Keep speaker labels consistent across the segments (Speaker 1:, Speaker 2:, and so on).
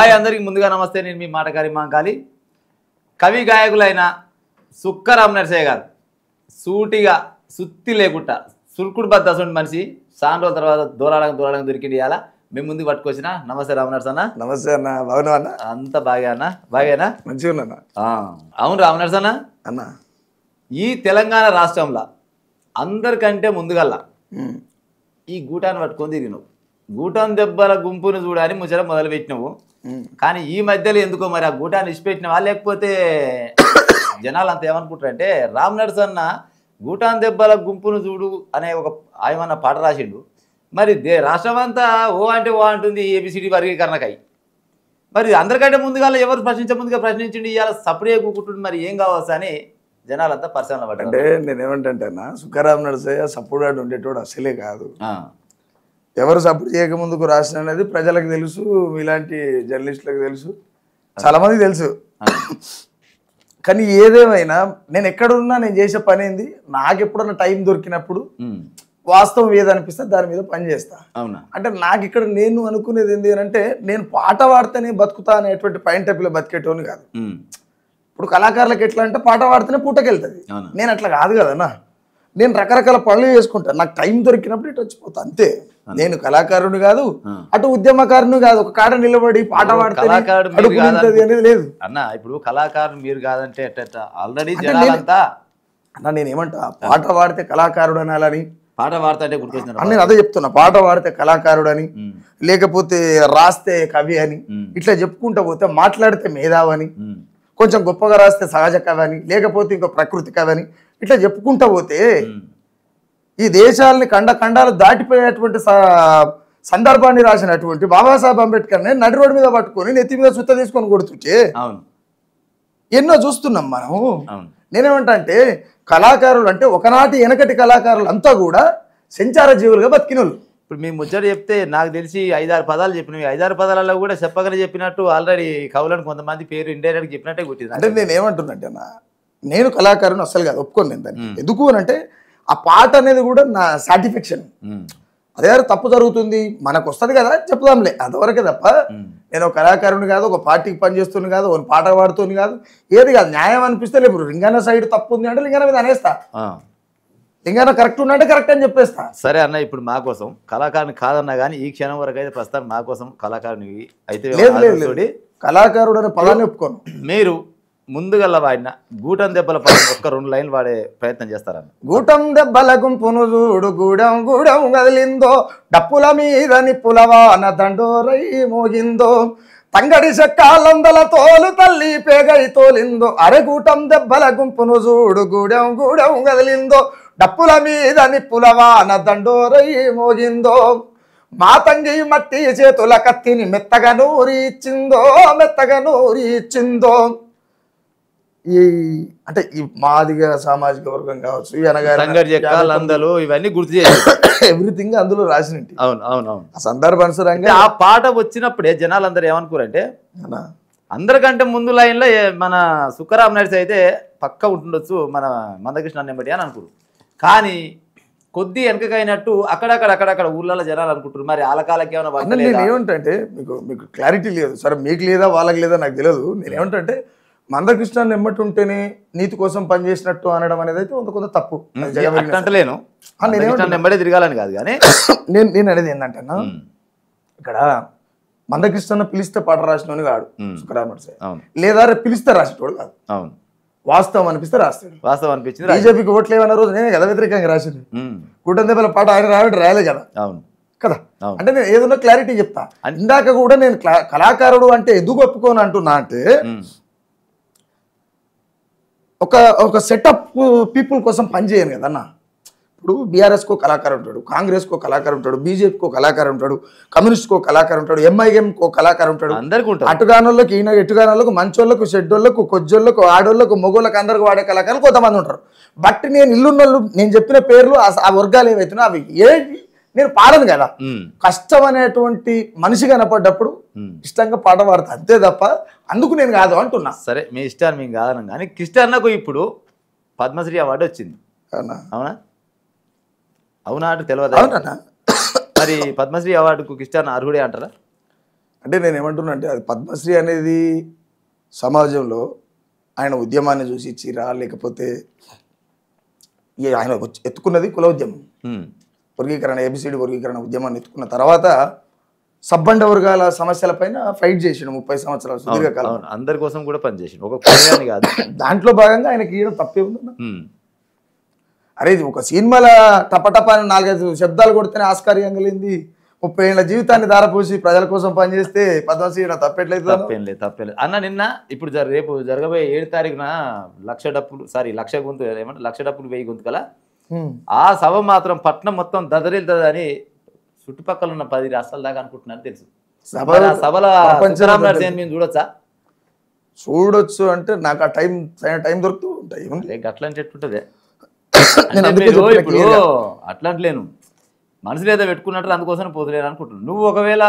Speaker 1: Hi అందరికి ముందుగా నమస్తే. నేను మీ మాటకారి మాంకాలి. కవి గాయకులైన సుక్కరామ్ నరసయ్య గారు సూటిగా సుత్తి లేకుండా సురుకుడు బద్దసుంటి మనిషి సాన్ రోజుల తర్వాత దూరాడంగా దొరికింది. ఇవాళ మేము ముందుకు పట్టుకొచ్చిన. నమస్తే రామనరసన్న.
Speaker 2: నమస్తే అన్న, బాగున్నావా అన్న?
Speaker 1: అంత బాగా అన్న, బాగేనా? మంచిగా
Speaker 2: ఉన్నా.
Speaker 1: అవును రామనరసన్న
Speaker 2: అన్న, ఈ
Speaker 1: తెలంగాణ రాష్ట్రంలో అందరికంటే ముందుగల్లా ఈ గూటాన్ని పట్టుకొని తిరిగినావు. గూటాన్ దెబ్బల గుంపును చూడని ముచ్చట మొదలు పెట్టినావు. కానీ ఈ మధ్యలో ఎందుకో మరి ఆ గూటాన్ని ఇచ్చిపెట్టినవా లేకపోతే జనాలు అంత ఏమనుకుంటారంటే రామ్ నరసన్న గూటాన్ దెబ్బల గుంపును చూడు అనే ఒక ఆయమన్న పాట రాసిండు. మరి రాష్ట్రం అంతా ఓ అంటే ఓ అంటుంది ఏబిసిడి వర్గీకరణకై. మరి అందరికంటే ముందుగా ఎవరు ముందుగా ప్రశ్నించండి ఇవాళ సపరే కూకుంటుంది. మరి ఏం కావచ్చు అని జనాలంతా పరిశీలన పడ్డారు.
Speaker 2: అంటే నేనేమంటే అన్న, సుఖరామ్ నరసయ్య సపోర్ట్ ఉండేటోడు అసలే కాదు. ఎవరు సపోర్ట్ చేయకముందుకు రాసిన అనేది ప్రజలకు తెలుసు, ఇలాంటి జర్నలిస్టులకు తెలుసు, చాలా మందికి తెలుసు. కానీ ఏదేమైనా నేను ఎక్కడున్నా నేను చేసే పని ఏంది, నాకు ఎప్పుడన్నా టైం దొరికినప్పుడు వాస్తవం ఏదనిపిస్తే దాని మీద పని చేస్తా.
Speaker 1: అవునా?
Speaker 2: అంటే నాకు ఇక్కడ నేను అనుకునేది ఏంటి అంటే, నేను పాట పాడితేనే బతుకుతా అనేటువంటి పాయింట్ ఆఫ్ వ్యూలో బతికేటోని కాదు. ఇప్పుడు కళాకారులకు ఎట్లా అంటే పాట పాడితేనే పూటకెళ్తుంది. నేను అట్లా కాదు కదన్నా. నేను రకరకాల పనులు చేసుకుంటాను. నాకు టైం దొరికినప్పుడు ఇటు వచ్చిపోతా అంతే. నేను కళాకారుని కాదు, అటు ఉద్యమకారుని కాదు. ఒక కాడ నిలబడి పాట పాడితే అనేది లేదు
Speaker 1: అన్న. ఇప్పుడు కళాకారుడు మీరు కాదంటే ఆల్రెడీ జనాలంతా
Speaker 2: అన్న, నేనేమంటా పాట పాడితే కళాకారుడు అనాలని,
Speaker 1: పాట పాడితే అంటే గుర్తొచ్చిన
Speaker 2: నేను అదే చెప్తున్నా. పాట పాడితే కళాకారుడు అని, లేకపోతే రాస్తే కవి అని, ఇట్లా చెప్పుకుంటా పోతే మాట్లాడితే మేధావని, కొంచెం గొప్పగా రాస్తే సహజ కవి అని, లేకపోతే ఇంకో ప్రకృతి కవి అని, ఇట్లా చెప్పుకుంటా పోతే ఈ దేశాలని ఖండాలు దాటిపోయేటువంటి సందర్భాన్ని రాసినటువంటి బాబాసాహెబ్ అంబేద్కర్ని నడి రోడ్డు మీద పట్టుకొని నెత్తి మీద సుత్త తీసుకొని కొడుతుంటే ఎన్నో చూస్తున్నాం మనం. నేనేమంటా అంటే కళాకారులు అంటే ఒకనాటి వెనకటి కళాకారులు అంతా కూడా సంచార జీవులుగా బతికినోళ్ళు.
Speaker 1: ఇప్పుడు మీ ముచ్చట చెప్తే నాకు తెలిసి 5-6 పదాలు చెప్పినవి. 5-6 పదాలలో కూడా చెప్పగానే చెప్పినట్టు ఆల్రెడీ కవులను కొంతమంది పేరు ఇండైరెక్ట్ చెప్పినట్టే గుర్తింది.
Speaker 2: అంటే నేను ఏమంటున్నాంటే అన్న, నేను కళాకారుని అసలు కాదు, ఒప్పుకోను నేను దాన్ని. ఎందుకు అని అంటే ఆ పాట అనేది కూడా నా సాటిస్ఫాక్షన్. అదే తప్పు జరుగుతుంది మనకు వస్తుంది కదా చెప్దాంలే, అంతవరకే తప్ప నేను ఒక కళాకారుని కాదు, ఒక పార్టీకి పనిచేస్తుంది కాదు, ఒక పాట పాడుతుంది కాదు, ఏది కాదు. న్యాయం అనిపిస్తే లేదు లింగాన సైడ్ తప్పు ఉంది అంటే లింగాన మీద అనేస్తా, లింగాన కరెక్ట్ ఉన్నట్టే కరెక్ట్ అని చెప్పేస్తా.
Speaker 1: సరే అన్న, ఇప్పుడు మా కోసం కళాకారుని కాదన్నా కానీ ఈ క్షణం వరకు అయితే ప్రస్తుతం మా కోసం కళాకారుని అయితే
Speaker 2: లేదు. కళాకారుడు అనే పదాన్ని ఒప్పుకోను.
Speaker 1: మీరు ముందుగల్లా వాడిన గూటం దెబ్బల ఒక్క 2 లైన్లు వాడే ప్రయత్నం చేస్తారన్న.
Speaker 2: గూటం దెబ్బల గుంపును చూడు గూడెం గూడెం కదిలిందో, డప్పుల మీద నిప్పులవాన దండోరై మోగిందో, తంగడి చెక్కాలందల తోలు తల్లి పేగై తోలిందో. అరెగూటం దెబ్బల గుంపును చూడు గూడెం గూడెం కదిలిందో, డప్పుల మీద నిప్పులవాన దండోరై మోగిందో, మా తంగి మట్టి చేతుల కత్తిని మెత్తగా నూరి ఇచ్చిందో. ఈ అంటే ఈ మాదిగ సామాజిక వర్గం కావచ్చు,
Speaker 1: ఇవన్నీ గుర్తు చేయాలి.
Speaker 2: ఎవ్రీథింగ్ అందులో రాసినట్టు.
Speaker 1: అవును.
Speaker 2: ఆ సందర్భానుసారంగా
Speaker 1: ఆ పాట వచ్చినప్పుడే జనాలు అందరు ఏమనుకోరంటే, అందరికంటే ముందు లైన్లో మన సుక్కరామ్ నరసయ్య అయితే పక్క ఉంటుండొచ్చు మన మందకృష్ణ నెమ్మటి అని అనుకోరు. కానీ కొద్ది వెనకకైనట్టు అక్కడక్కడ ఊళ్ళలో జనాలు అనుకుంటారు. మరి ఆలకాలకి ఏమైనా
Speaker 2: నేను ఏమంటే మీకు క్లారిటీ లేదు. సరే మీకు లేదా వాళ్ళకి లేదా నాకు తెలియదు. నేనేమంటే మందకృష్ణ నెమ్మటి ఉంటేనే నీతి కోసం పనిచేసినట్టు అనడం అనేది అయితే కొంత తప్పు.
Speaker 1: అంటలేను, నెమ్మడే తిరగాలని కాదు. కానీ
Speaker 2: నేను అనేది ఏంటంటే ఇక్కడ మందకృష్ణ పిలిస్తే పాట రాసినోని కాడు సుఖరామ్ నరసయ్య, లేదా పిలిస్తే రాసేటోడు కాదు.
Speaker 1: అవును,
Speaker 2: వాస్తవం అనిపిస్తే రాస్తాడు.
Speaker 1: వాస్తవం అనిపించింది.
Speaker 2: బీజేపీకి ఓట్లు ఏమన్నా రోజు నేనే కదా వ్యతిరేకంగా రాసింది. కూటమి దెబ్బల పాట ఆయన రాయలే కదా.
Speaker 1: అవును
Speaker 2: కదా. అంటే నేను ఏదన్నా క్లారిటీ చెప్తా. ఇందాక కూడా నేను కళాకారుడు అంటే ఎందుకు ఒప్పుకోను అంటున్నా అంటే, ఒక సెటప్ పీపుల్ కోసం పనిచేయను కదన్న. ఇప్పుడు బీఆర్ఎస్కో కళాకారు ఉంటాడు, కాంగ్రెస్కో కళాకారు ఉంటాడు, బీజేపీకో కళాకారు ఉంటాడు, కమ్యూనిస్ట్కో కళాకారు ఉంటాడు, ఎంఐఎంకో కళాకారు ఉంటాడు. అటుగానోళ్ళకి ఎటుగానోళ్ళకు, మంచోళ్ళకు, షెడ్డోళ్ళకు, కొజ్జోళ్ళకు, ఆడోళ్ళకు, మొగోళ్ళకు అందరికి వాడే కళాకారులు కొంతమంది ఉంటారు. బట్ నేను ఇల్లున్నోళ్ళు నేను చెప్పిన పేర్లు ఆ వర్గాలు ఏవైతున్నాయో అవి నేను పాడను కదా. కష్టం అనేటువంటి మనిషి కనపడ్డప్పుడు ఇష్టంగా పాట పాడతా అంతే తప్ప అందుకు నేను కాదు అంటున్నా.
Speaker 1: సరే మీ ఇష్టాన్ని మేము కాదనం కానీ కిష్టన్నకు ఇప్పుడు పద్మశ్రీ అవార్డు వచ్చింది. అవునా? అవునా అంటే తెలియదు.
Speaker 2: అవునా?
Speaker 1: మరి పద్మశ్రీ అవార్డుకు కిష్టన్న అర్హుడే అంటారా?
Speaker 2: అంటే నేను ఏమంటున్నా అంటే అది పద్మశ్రీ అనేది సమాజంలో ఆయన ఉద్యమాన్ని చూసి ఇచ్చిరా, లేకపోతే ఆయన ఎత్తుకున్నది కుల ఉద్యమం, వర్గీకరణ ఏబిసిడి వర్గీకరణ ఉద్యమాన్ని ఎత్తుకున్న తర్వాత సబ్బండ వర్గాల సమస్యలపైన ఫైట్ చేసిండు 30 సంవత్సరాలు సుదీర్ఘకాలం.
Speaker 1: అందరి కోసం కూడా పనిచేసిండు, ఒక కులాన్ని కాదు.
Speaker 2: దాంట్లో భాగంగా ఆయనకి ఈయన తప్పే ఉందన్న. అరే ఇది ఒక సినిమాల టపటప అని 4-5 శబ్దాలు కొడితేనే ఆస్కార్యం కలిగింది. 30 ఏళ్ళ జీవితాన్ని దారపోసి ప్రజల కోసం పనిచేస్తే పద్మశ్రీ తప్పేట్లేదు.
Speaker 1: తప్పేలేదు అన్న. నిన్న ఇప్పుడు రేపు జరగబోయే 7 తారీఖున 1,00,000 డప్పులు, సారీ 1,00,000 గొంతు ఏమంటే 1,00,000 డప్పులు 1000 గొంతు కదా, ఆ సభ మాత్రం పట్నం మొత్తం దదరిల్తుంది అని చుట్టుపక్కల ఉన్న 10 రాష్ట్రాల దాకా అనుకుంటున్నాను తెలుసు. సభలో మేము చూడొచ్చా?
Speaker 2: చూడొచ్చు అంటే నాకు ఆ టైం దొరుకుతూ ఉంటాయి.
Speaker 1: అట్లా అంటే ఎట్టుంటది ఇప్పుడు అట్లా అంటలేను, మనసులో ఏదో పెట్టుకున్నట్టు అందుకోసం పోతలేను అనుకుంటున్నాను. నువ్వు ఒకవేళ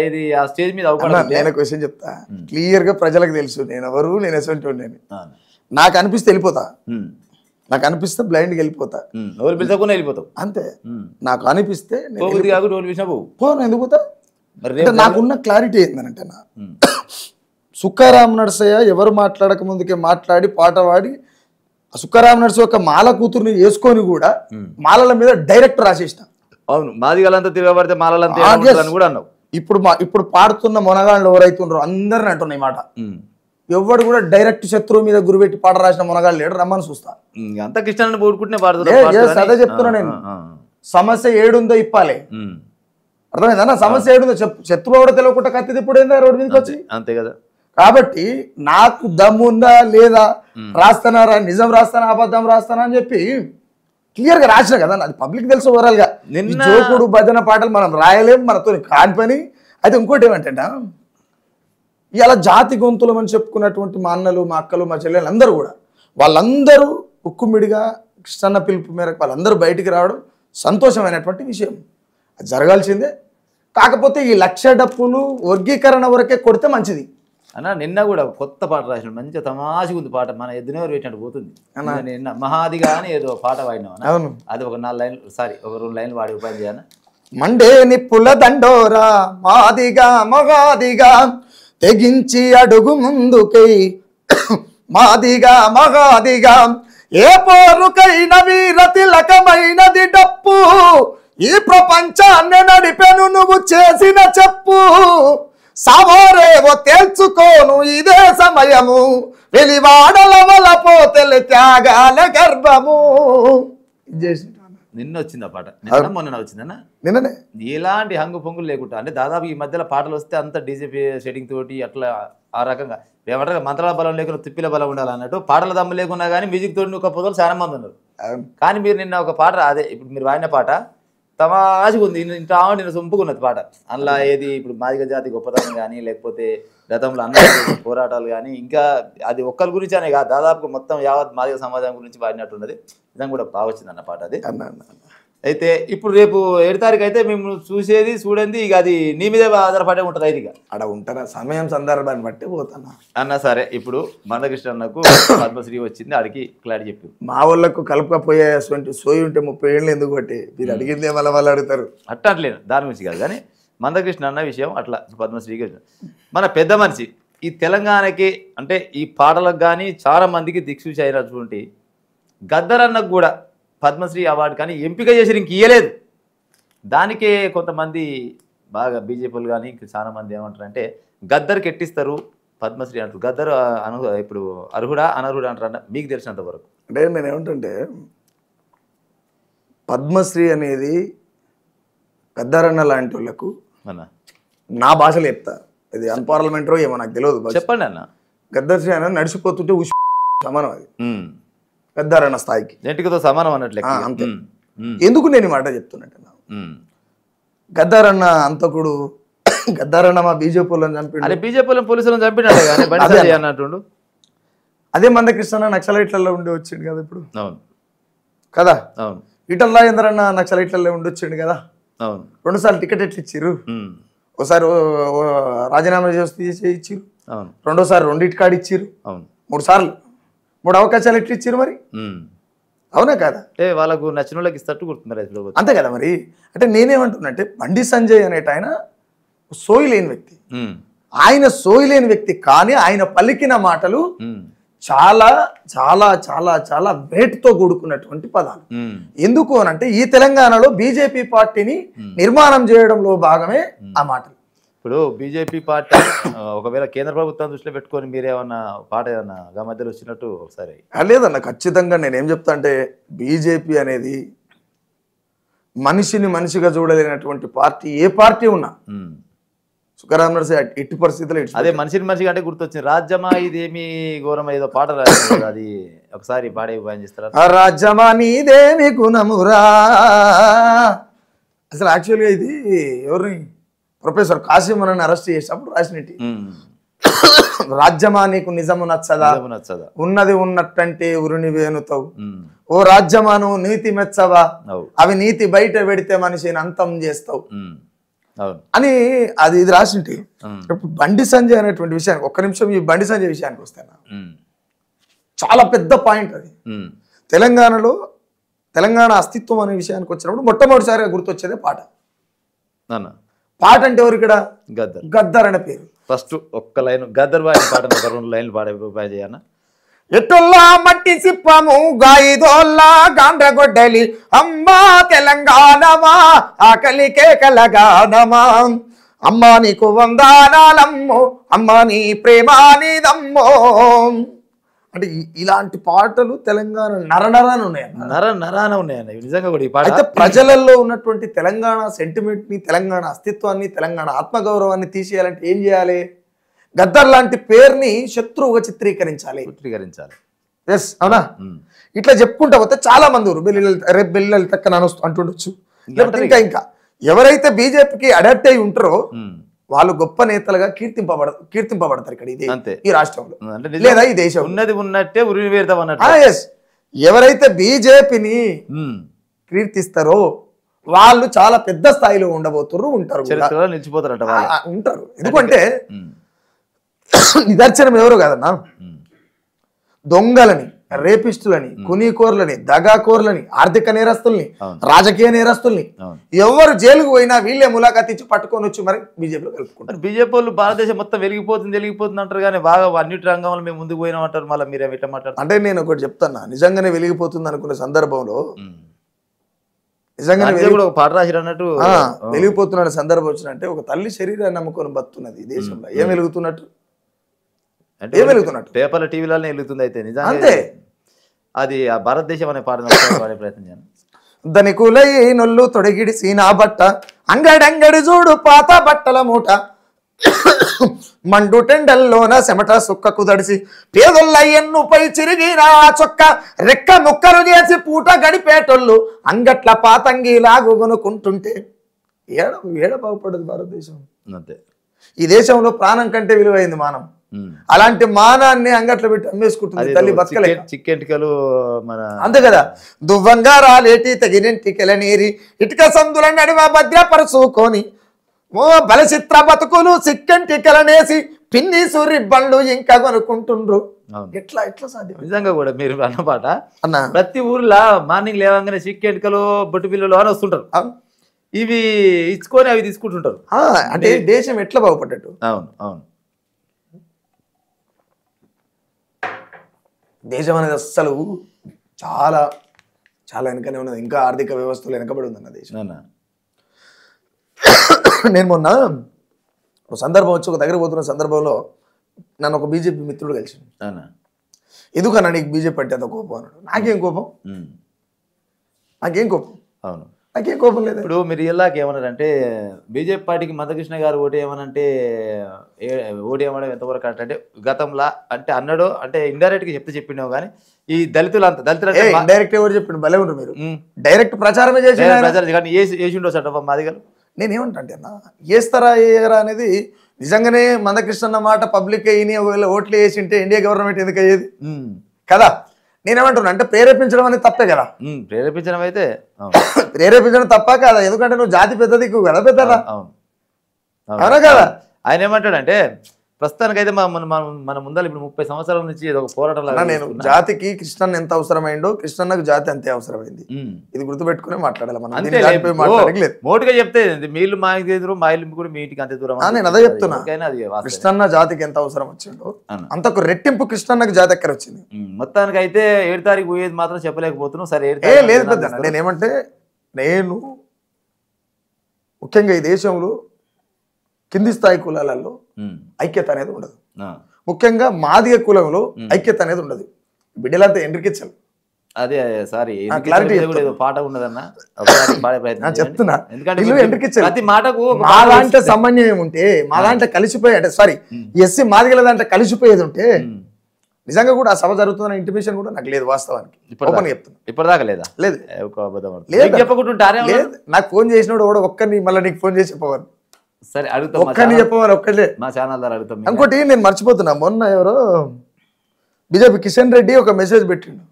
Speaker 1: ఇది ఆ స్టేజ్ మీద
Speaker 2: నేను క్వశ్చన్ చెప్తా, క్లియర్ గా ప్రజలకు తెలుసు నేను ఎవరు, నేను ఎటువంటి నేను. నాకు అనిపిస్తే వెళ్ళిపోతా, నాకు అనిపిస్తే బ్లైండ్కి వెళ్ళిపోతా,
Speaker 1: పిలుచుకుని వెళ్ళిపోతావు అంతే.
Speaker 2: నాకు అనిపిస్తే
Speaker 1: పోను
Speaker 2: ఎందుకు పోతా. నాకున్న క్లారిటీ ఏంటంటే నా సుఖారాం నరసయ్య ఎవరు మాట్లాడక ముందుకే మాట్లాడి పాట పాడి సుఖారాం నరసయ్య యొక్క మాల కూతుర్ని వేసుకొని కూడా మాలల మీద డైరెక్ట్ రాసేసిన.
Speaker 1: అవును, మాదిగలంతా తిరగబడితే మాలలంతా కూడా అన్నావు.
Speaker 2: ఇప్పుడు పాడుతున్న మొనగాళ్ళు ఎవరైతుండ్రో అందరిని అంటున్నాయి మాట. ఎవడు కూడా డైరెక్ట్ శత్రువు మీద గురిపెట్టి పాట రాసిన మొనగాళ్ళు లేడు, రమ్మని చూస్తా.
Speaker 1: అంత కృష్ణాన్ని పోడుకుంటే
Speaker 2: అదే చెప్తున్నా నేను. సమస్య ఏడుందో ఇప్పాలి, అర్థమైందా? సమస్య ఏడుందో శత్రువు కూడా తెలియకుండా కత్తి తిప్పుడు ఏందా రోడ్డు మీదకి వచ్చి, అంతే కదా. కాబట్టి నాకు దమ్ముందా లేదా, రాస్తానా నిజం రాస్తానా అబద్ధం రాస్తానా అని చెప్పి క్లియర్ గా రాసిన కదా. అది పబ్లిక్ తెలుసు ఓవరాల్ గా. జోకుడు భజన పాటలు మనం రాయలేం, మనతో కాని పని. అయితే ఇంకోటి ఏమంటే ఇలా జాతి గొంతులం అని చెప్పుకున్నటువంటి మా అన్నలు, మా అక్కలు, మా చెల్లెలు అందరూ కూడా వాళ్ళందరూ ఉక్కుమిడిగా కృష్ణన్న పిలుపు మేరకు వాళ్ళందరూ బయటికి రావడం సంతోషమైనటువంటి విషయం. అది జరగాల్సిందే. కాకపోతే ఈ 1,00,000 డప్పులు వర్గీకరణ వరకే కొడితే మంచిది
Speaker 1: అన్న. నిన్న కూడా కొత్త పాట రాసిన, మంచిగా తమాషగా ఉంది పాట, మన ఎద్దునెవరు పెట్టినట్టు పోతుంది. నిన్న మహాదిగా అని ఏదో పాట వాడినాం. అవును, అది ఒక 4 లైన్లు, సారీ ఒక 2 లైన్లు వాడి ఉపాయం చేయను.
Speaker 2: మండే నిప్పుల దండోరా మాదిగా మగాదిగా తెగించి అడుగు ముందుకై, మాదిగా మగాదిగా ఏ పోరుకైన వీర తిలకమైనది డప్పు, ఈ ప్రపంచాన్ని నడిపెను నువ్వు చేసిన చెప్పు, సవరేవో తేల్చుకోను ఇదే సమయము, వెలివాడల వల పోతెలు త్యాగాల గర్భము.
Speaker 1: నిన్న వచ్చింది ఆ పాట, నిన్న మొన్న వచ్చిందన్న.
Speaker 2: నిన్ననే
Speaker 1: ఎలాంటి హంగు పొంగులు లేకుండా, అంటే దాదాపు ఈ మధ్యలో పాటలు వస్తే అంత డీజేపీ సెట్టింగ్ తోటి అట్లా ఆ రకంగా ఏమంటారు, మంత్రాల బలం లేకుండా తిప్పిల బలం ఉండాలి అన్నట్టు. పాటల దమ్ము లేకున్నా కానీ మ్యూజిక్ తోటి ఒక పొదలు చాలా మంది ఉన్నారు. కానీ మీరు నిన్న ఒక పాట, అదే ఇప్పుడు మీరు వాడిన పాట తమాషగా ఉంది. ఇంత నిన్న సొంపుకున్నది పాట. అందులో ఏది ఇప్పుడు మాదిగ జాతి గొప్పతనం కానీ, లేకపోతే గతంలో అన్న పోరాటాలు కానీ, ఇంకా అది ఒక్కరి గురించి అనే కాదు, దాదాపు మొత్తం యావత్ మాదిగ సమాజం గురించి పాడినట్టున్నది. నిజంగా కూడా బాగా వచ్చింది అన్న పాట అది. అయితే ఇప్పుడు రేపు 7 తారీఖు అయితే మేము చూసేది చూడండి, ఇక అది నీ మీదే ఆధారపడే ఉంటుంది. అయితే ఇక
Speaker 2: అక్కడ ఉంటారా సమయం సందర్భాన్ని బట్టి పోతాను
Speaker 1: అన్న. సరే, ఇప్పుడు మందకృష్ణ అన్నకు పద్మశ్రీ వచ్చింది, అడిగి క్లారిటీ చెప్పి
Speaker 2: మా వాళ్ళకు కలుపుకపోయే సోయి ఉంటే 30 ఏళ్ళు ఎందుకు బట్టి మీరు అడిగిందే మళ్ళీ వాళ్ళు అడుగుతారు.
Speaker 1: అట్లా అట్లేదు, దాని గురించి కాదు. కానీ మందకృష్ణ అన్న విషయం అట్లా పద్మశ్రీకి మన పెద్ద మనిషి ఈ తెలంగాణకి, అంటే ఈ పాటలకు కానీ చాలా మందికి దిక్సూచి అయినటువంటి గద్దర్ అన్నకు కూడా పద్మశ్రీ అవార్డు కానీ ఎంపిక చేసి ఇంక ఇయ్యలేదు. దానికే కొంతమంది బాగా బీజేపీలు కానీ చాలా మంది ఏమంటారంటే గద్దర్కి ఎట్టిస్తారు పద్మశ్రీ అంటారు. గద్దర్ ఇప్పుడు అర్హుడా అనర్హుడా అంటారు. మీకు తెలిసినంత వరకు
Speaker 2: అంటే నేను ఏమంటుంటే పద్మశ్రీ అనేది గద్దర్ అన్న లాంటి వాళ్ళకు నా భాషలో చెప్తా, ఇది అన్పార్లమెంటరీ ఏమో నాకు తెలియదు,
Speaker 1: చెప్పండి అన్న.
Speaker 2: గద్దర్ అన్న నడిచిపోతుంటే సమానం, అది గద్దర్ అన్న స్థాయికి
Speaker 1: జంటికతో సమానం అన్నట్లే.
Speaker 2: అంతే. ఎందుకు నేను ఈ మాట చెప్తున్నట్టు, గద్దర్ అన్న అంతకుడు, గద్దర్ అన్న మా బీజేపీ వాళ్ళని చంపిండు,
Speaker 1: బీజేపీ పోలీసులను చంపినాడు.
Speaker 2: అదే మందకృష్ణ నక్సలైట్లలో ఉండి వచ్చిండు కదా ఇప్పుడు.
Speaker 1: అవును
Speaker 2: కదా. అవును. ఈటల రాజేందర్ అన్న నక్సలైట్లలో ఉండి వచ్చిండు కదా. అవును. 2 సార్లు టికెట్ ఎట్లు ఇచ్చిర్రు, ఒకసారి రాజీనామా చేసి ఇచ్చిర్రు, రెండోసారి 2 కాడి ఇచ్చిర్రు, 3 సార్లు 3 అవకాశాలు ఎట్లు ఇచ్చిర్రు మరి. అవునా కదా.
Speaker 1: అంటే వాళ్ళకు నచ్చిన వాళ్ళకి ఇస్తట్టు గుర్తున్నారు
Speaker 2: అంతే కదా మరి. అంటే నేనేమంటున్నా అంటే బండి సంజయ్ అనేట ఆయన సోయి లేని వ్యక్తి. ఆయన సోయి లేని వ్యక్తి, కానీ ఆయన పలికిన మాటలు చాలా చాలా చాలా చాలా వేటుతో కూడుకున్నటువంటి పదాలు. ఎందుకు అనంటే ఈ తెలంగాణలో బీజేపీ పార్టీని నిర్మాణం చేయడంలో భాగమే ఆ మాటలు.
Speaker 1: ఇప్పుడు బీజేపీ పార్టీ ఒకవేళ కేంద్ర ప్రభుత్వం దృష్టిలో పెట్టుకొని మీరేమన్నా పాట ఏమన్నా గా మధ్యలో వచ్చినట్టు ఒకసారి?
Speaker 2: లేదన్న, ఖచ్చితంగా నేనేం చెప్తా అంటే బీజేపీ అనేది మనిషిని మనిషిగా చూడలేనటువంటి పార్టీ ఏ పార్టీ ఉన్నా సుఖరామ్ నర్సే ఎట్టి పరిస్థితుల్లో
Speaker 1: అదే మనిషిని మనిషిగా అంటే గుర్తొచ్చింది. రాజ్యమా ఇదేమి ఘోరం ఏదో పాట రాదు, అది ఒకసారి పాడే ఉపాయం చేస్తారా?
Speaker 2: రాజ్యమా నీదేమి గుణమురా. అసలు యాక్చువల్గా ఇది ఎవరిని ప్రొఫెసర్ కాసిం అని అరెస్ట్ చేసినప్పుడు రాసినట్టు. రాజ్యమా నీకు నిజము నచ్చదా, ఉన్నది ఉన్నట్టంటే ఉరిని వేనుతావు, ఓ రాజ్యమాను నీతి మెచ్చవా, అవి నీతి బయట పెడితే మనిషిని అంతం చేస్తావు అని అది ఇది రాసింటి. ఇప్పుడు బండి సంజయ్ అనేటువంటి విషయానికి ఒక్క నిమిషం ఈ బండి సంజయ్ విషయానికి వస్తాను. చాలా పెద్ద పాయింట్ అది. తెలంగాణలో తెలంగాణ అస్తిత్వం అనే విషయానికి వచ్చినప్పుడు మొట్టమొదటిసారిగా గుర్తొచ్చేదే పాట. పాట అంటే ఎవరు ఇక్కడ? గద్దర్ అనే పేరు.
Speaker 1: ఫస్ట్ ఒక్క లైన్ గద్దర్ బాయ్ పాట ఒక 2 లైన్లు పాడే ఉపాయం చేయన్నా.
Speaker 2: ఎట్టుల్లా మట్టి సిప్పము గాయిదోల్లా గాండ్రగొడ్డలి అమ్మా తెలంగాణమా ఆకలి కేకలగానమా అమ్మా నీకు వందనాలమ్మో అమ్మా నీ ప్రేమానిదమ్మో అంటే ఇలాంటి పాటలు తెలంగాణ నరనరాన
Speaker 1: ఉన్నాయన్న నిజంగా కూడా. ఈ పాట
Speaker 2: అయితే ప్రజలలో ఉన్నటువంటి తెలంగాణ సెంటిమెంట్ ని, తెలంగాణ అస్తిత్వాన్ని, తెలంగాణ ఆత్మగౌరవాన్ని తీసేయాలంటే ఏం చేయాలి? గద్దర్ లాంటి పేరుని శత్రువుగా చిత్రీకరించాలి. ఎస్ అవునా? ఇట్లా చెప్పుకుంటా పోతే చాలా మంది రేపు బెల్లలు తక్కన అంటుండొచ్చు. లేకపోతే ఇంకా ఎవరైతే బీజేపీకి అడాప్ట్ అయి ఉంటారో వాళ్ళు గొప్ప నేతలుగా కీర్తింపబడతారు ఇక్కడ ఈ రాష్ట్రంలో లేదా ఈ దేశం.
Speaker 1: ఉన్నది ఉన్నట్టే ఉరిని వేరుతాం అన్నట్టు.
Speaker 2: ఎవరైతే బీజేపీని కీర్తిస్తారో వాళ్ళు చాలా పెద్ద స్థాయిలో ఉంటారు
Speaker 1: నిలిచిపోతారట
Speaker 2: ఉంటారు. ఎందుకంటే నిదర్శనం ఎవరు కాదన్నా, దొంగలని, రేపిస్టులని, కునీకోర్లని, దగాకోర్లని, ఆర్థిక నేరస్తుల్ని, రాజకీయ నేరస్తుల్ని ఎవరు జైలుకు పోయినా వీళ్ళే ములాఖాత్ ఇచ్చి పట్టుకొని వచ్చి మరి బీజేపీలో కలుపుకుంటారు.
Speaker 1: బీజేపీ వాళ్ళు భారతదేశం మొత్తం వెలిగిపోతుంది అంటారు, కానీ బాగా అన్నిటి రంగంలో మేము ముందుకు పోయినాం అంటారు. మళ్ళీ మీరు ఎట్లా మాట్లాడతారు?
Speaker 2: అంటే నేను ఒకటి చెప్తాను, నిజంగానే వెలిగిపోతుంది అనుకున్న సందర్భంలో నిజంగానే
Speaker 1: ఒక పాట రాసిరు అన్నట్టు
Speaker 2: వెలిగిపోతున్న సందర్భం వచ్చినంటే ఒక తల్లి శరీరాన్ని నమ్ముకొని బతున్నది ఈ దేశంలో ఏం వెలుగుతున్నట్టు
Speaker 1: అంటే పేపర్ల టీవీలలో వెలుగుతుంది. అయితే నిజంగా అది ఆ భారతదేశం అనే పాట పాడే ప్రయత్నం చేయండి.
Speaker 2: ధనికులై నొల్లు తొడిగిడి సీనా బట్ట అంగడంగడి చూడు పాత బట్టల మూట మండు టెండల్లోన చెమట సుక్కకు దడిసి పేదొల్ల ఎన్నుపై చిరిగిన చొక్క రెక్క ముక్కలు చేసి పూట గడిపేటోళ్ళు అంగట్ల పాతంగి లాగుకొనుకుంటుంటే ఏడ బాగుపడదు భారతదేశం.
Speaker 1: అంతే,
Speaker 2: ఈ దేశంలో ప్రాణం కంటే విలువైంది మానం. అలాంటి మానాన్ని అంగట్లో పెట్టి అమ్మేసుకుంటుంది తల్లి బతకలే.
Speaker 1: చిక్కెంటికలు మన
Speaker 2: అంతే కదా, దువ్వంగా రాలేటి తగినెంటికల నీరి ఇటుక సందుల నడివ భద్రపరుచుకొని ఓ బలచిత్ర బతుకులు సిక్కెంటికలనేసి పిన్ని సూరి బండ్లు ఇంకా కొనుక్కుంటుండ్రు. ఎట్లా సాధ్యం?
Speaker 1: నిజంగా కూడా మీరు అన్నమాట అన్న ప్రతి ఊర్లో మార్నింగ్ లేవగానే చిక్కెంటికలు బొట్టు పిల్లలు అని వస్తుంటారు. ఇవి ఇచ్చుకొని అవి తీసుకుంటుంటారు.
Speaker 2: అంటే దేశం ఎట్లా బాగుపడ్డట్టు.
Speaker 1: అవును అవును,
Speaker 2: దేశం అనేది అస్సలు చాలా చాలా వెనకనే ఉన్నది. ఇంకా ఆర్థిక వ్యవస్థలు వెనకబడి ఉందన్న దేశం. నేను మొన్న ఒక సందర్భం వచ్చి ఒక దగ్గర పోతున్న సందర్భంలో నన్ను ఒక బీజేపీ మిత్రుడు కలిసి, ఎందుకన్నా నీకు బీజేపీ అంటే అంత కోపం అన్నాడు. నాకేం కోపం? నాకేం కోపం?
Speaker 1: అవును,
Speaker 2: నాకేం కోపం లేదు.
Speaker 1: ఇప్పుడు మీరు ఇలాగ ఏమన్నారంటే బీజేపీ పార్టీకి మధుకృష్ణ గారు ఓటు ఏమనంటే ఓటు ఏమనడం ఎంతవరకు అంటే గతంలో అంటే అన్నాడు, అంటే ఇండైరెక్ట్ గా చెప్పిండేవు. కానీ ఈ దళితులు
Speaker 2: డైరెక్ట్ ఎవరు చెప్పిండు? భలే ఉండరు మీరు. డైరెక్ట్ ప్రచారమే చేసి
Speaker 1: కానీ వేసిండో చట్ట మాదిగలు.
Speaker 2: నేనేమంటా అంటే అన్న, వేస్తారా వేయరా అనేది నిజంగానే మందకృష్ణ అన్న మాట పబ్లిక్ అయిన ఒకవేళ ఓట్లు వేసింటే ఇండియా గవర్నమెంట్ ఎందుకు అయ్యేది కదా. నేనేమంటున్నా అంటే ప్రేరేపించడం అనేది తప్పే కదా.
Speaker 1: ప్రేరేపించడం అయితే
Speaker 2: ప్రేరేపించడం తప్ప కదా, ఎందుకంటే నువ్వు జాతి పెద్దది కదా, పెద్దదా అవునా కదా.
Speaker 1: ఆయన ఏమంటాడంటే ప్రస్తుతానికైతే మన ముందర ఇప్పుడు 30 సంవత్సరాల నుంచి ఏదో ఒక పోరాటం లాగా
Speaker 2: నేను జాతికి కృష్ణన్న ఎంత అవసరమైందో కృష్ణన్నకు జాతి అంతే అవసరమైంది. ఇది గుర్తుపెట్టుకునే మాట్లాడాలి మనం.
Speaker 1: అంతే
Speaker 2: దీన్ని దానిపై మాట్లాడలేదు.
Speaker 1: మోటుగా చెప్తే మీళ్ళు మా ఇంటి ఎదురు మా ఇల్లు కూడా మీ ఇంటికి అంతే దూరం
Speaker 2: నేను అదే చెప్తున్నా.
Speaker 1: అది వాస్తవం.
Speaker 2: కృష్ణన్న జాతికి ఎంత అవసరం వచ్చిందో అంతకు రెట్టింపు కృష్ణన్నకు జాతి ఎక్కడ వచ్చింది.
Speaker 1: మొత్తానికి అయితే 7 తారీఖు పోయేది మాత్రం చెప్పలేకపోతున్నాం. సరే
Speaker 2: లేదు పెద్ద నేనేమంటే నేను ముఖ్యంగా ఈ దేశంలో కింది స్థాయి కులాలలో ఐక్యత అనేది ఉండదు. ముఖ్యంగా మాదిగ కులంలో ఐక్యత అనేది ఉండదు. బిడ్డలంతా ఎండ్రికిచ్చలు.
Speaker 1: అదే సారీ పాట ఉన్నదన్న
Speaker 2: చెప్తున్నా.
Speaker 1: ప్రతి మాటకు
Speaker 2: మా దాంట్లో సమన్వయం ఉంటే, మా దాంట్లో కలిసిపోయే అంటే సారీ ఎస్సీ మాదిగల దాంట్లో కలిసిపోయేది ఉంటే నిజంగా కూడా ఆ సభ జరుగుతున్న ఇంటిమేషన్ కూడా నాకు లేదు వాస్తవానికి. చెప్తున్నా
Speaker 1: ఇప్పటిదాకా లేదా?
Speaker 2: లేదు
Speaker 1: చెప్పకుంటుంటారే.
Speaker 2: లేదు, నాకు ఫోన్ చేసినోడు కూడా ఒక్కరిని మళ్ళీ నీకు ఫోన్ చేసి చెప్పవాలి.
Speaker 1: సరే అడుగుతాం,
Speaker 2: ఒక్కరిని చెప్పవాలి, ఒక్కడే.
Speaker 1: మా ఛానల్ ద్వారా అడుగుతాం.
Speaker 2: ఇంకోటి నేను మర్చిపోతున్నా, మొన్న ఎవరో బీజేపీ కిషన్ రెడ్డి ఒక మెసేజ్ పెట్టిండు,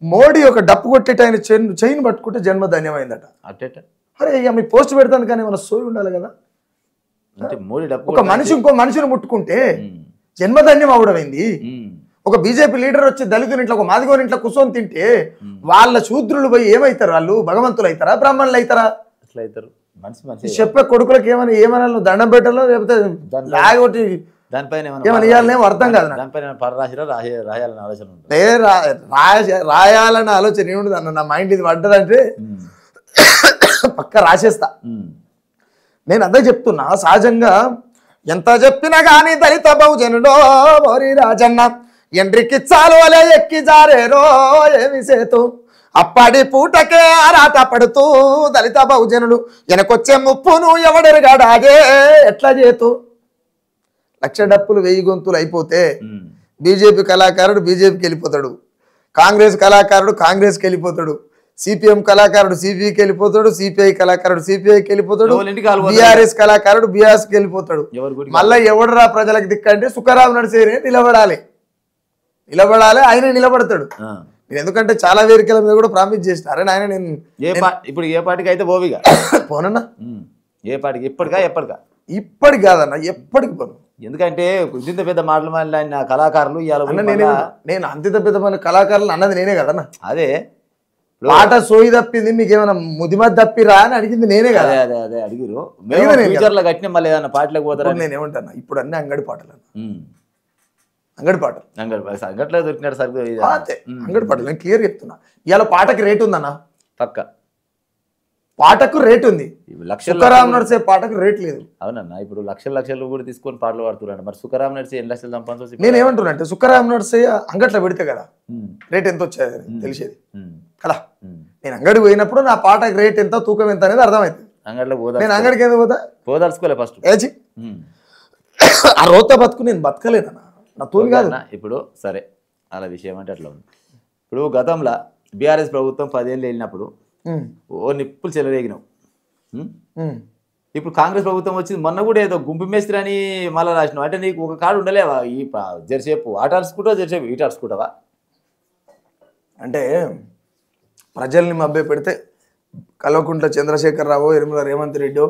Speaker 2: మోడీ ఒక డప్పు కొట్టేట ఆయన చైన్ పట్టుకుంటే జన్మ ధన్యమైందట. అరే ఇక మీ పోస్ట్ పెడతాను కానీ మన సోయి ఉండాలి కదా. ఒక మనిషి ఇంకో మనిషిని ముట్టుకుంటే జన్మధన్యం అవడమైంది. ఒక బీజేపీ లీడర్ వచ్చి దళితుని ఇంట్లో, ఒక మాదిగోని ఇంట్లో కూర్చొని తింటే వాళ్ళ శూద్రులు పోయి ఏమవుతారు? వాళ్ళు భగవంతులు అవుతారా, బ్రాహ్మణులు అవుతారా? చెప్పే కొడుకులకు ఏమన్నా నువ్వు దండం పెట్టాలో లేకపోతే లాగొట్టి
Speaker 1: దానిపైన
Speaker 2: ఏమన్నా అర్థం కాదు. రాయాలన్న ఆలోచన ఏముండదు అన్న. నా మైండ్ ఇది పడ్డదంటే పక్క రాసేస్తా. నేను అదే చెప్తున్నా. సహజంగా ఎంత చెప్పినా కానీ దళిత బహుజనుడో ఓరి రాజన్న ఎండ్రికి చాలు అలే ఎక్కి జారేరో ఏమి సేతు అప్పటి పూటకే ఆరాట పడుతూ దళిత బహుజనుడు వెనకొచ్చే ముప్పును ఎవడెరగాడాగే ఎట్లా చేతు. 1,00,000 డప్పులు 1000 గొంతులు అయిపోతే బీజేపీ కళాకారుడు బీజేపీకి వెళ్ళిపోతాడు, కాంగ్రెస్ కళాకారుడు కాంగ్రెస్కి వెళ్ళిపోతాడు, సిపిఎం కళాకారుడు సిపిఐకి వెళ్ళిపోతాడు, సిపిఐ కళాకారుడు సిపిఐకి వెళ్ళిపోతాడు, బీఆర్ఎస్ కళాకారుడు బీఆర్ఎస్కి వెళ్ళిపోతాడు. మళ్ళీ ఎవడరా ప్రజలకు దిక్కంటే సుఖరాం నడిసేనే నిలబడాలి. ఆయన నిలబడతాడు. నేను ఎందుకంటే చాలా వేదికల మీద కూడా ప్రామిస్ చేసినారే ఆయన. నేను
Speaker 1: ఇప్పుడు ఏ పార్టీకి అయితే పోవిగా
Speaker 2: పోనన్నా.
Speaker 1: ఏ పార్టీకి ఇప్పటికా ఎప్పటికా?
Speaker 2: ఇప్పటికి కాదన్న, ఎప్పటికి పోను.
Speaker 1: ఎందుకంటే ఇంత పెద్ద మాటలు మాట్లాడిన కళాకారులు
Speaker 2: నేను అంత పెద్ద మన కళాకారులు అన్నది నేనే కదన్నా.
Speaker 1: అదే
Speaker 2: పాట సోయి తప్పింది, మీకేమైనా ముదిమతి తప్పిరా అని అడిగింది నేనే కదా.
Speaker 1: అదే అదే అడిగిరు. కట్టిన మళ్ళీ ఏదన్నా పాటలకు పోతారా?
Speaker 2: నేను ఏమంటాను, ఇప్పుడు అన్ని అంగడి పాటలు, అంగడి పాటలు,
Speaker 1: అంగట్లో దొరికినాడు సరిగ్గా
Speaker 2: అంగడి పాటలు. నేను క్లియర్ చెప్తున్నా. ఇవాళ పాటకి రేట్ ఉందన్న,
Speaker 1: పక్క
Speaker 2: పాటకు రేట్ ఉంది. సుఖరాం నడిసే పాటకు రేట్ లేదు.
Speaker 1: అవునన్నా, ఇప్పుడు లక్షలు కూడా తీసుకొని పాటలు పాడుతున్నాడు. మరి సుఖరాం నడిసే 8 లక్షలు సంపాదించి
Speaker 2: నేను ఏమంటున్నా అంటే సుఖరాం నడిసే అంగట్లో పెడితే కదా రేట్ ఎంత వచ్చేది తెలిసేది కదా. నేను అంగడికి పోయినప్పుడు నా పాటకి రేట్ ఎంత, తూకం ఎంత అనేది అర్థమవుతుంది.
Speaker 1: అంగడిలో పోదా,
Speaker 2: నేను అంగడికి ఎందుకు
Speaker 1: పోదలుచుకోలే ఫస్ట్.
Speaker 2: ఆ రోత బతుకు నేను బతకలేదన్నా, నా తోలు కాదు.
Speaker 1: ఇప్పుడు సరే అలా విషయం అంటే అట్లా ఉంది. ఇప్పుడు గతంలో బీఆర్ఎస్ ప్రభుత్వం 10 ఏళ్ళు వెళ్ళినప్పుడు ఓ నిప్పులు చెలరేగినావు. ఇప్పుడు కాంగ్రెస్ ప్రభుత్వం వచ్చింది, మొన్న కూడా ఏదో గుంపు మేస్త్రి అని మళ్ళీ రాసినావు. అంటే నీకు ఒక కాడు ఉండలేవా? ఈ జెర్సేపు ఆట ఆడుచుకుంటావా, జెర్సేపు ఈట ఆడుచుకుంటావా?
Speaker 2: అంటే ప్రజల్ని మభ్య పెడితే కల్వకుంట్ల చంద్రశేఖరరావు, యనమల రేవంత్ రెడ్డి,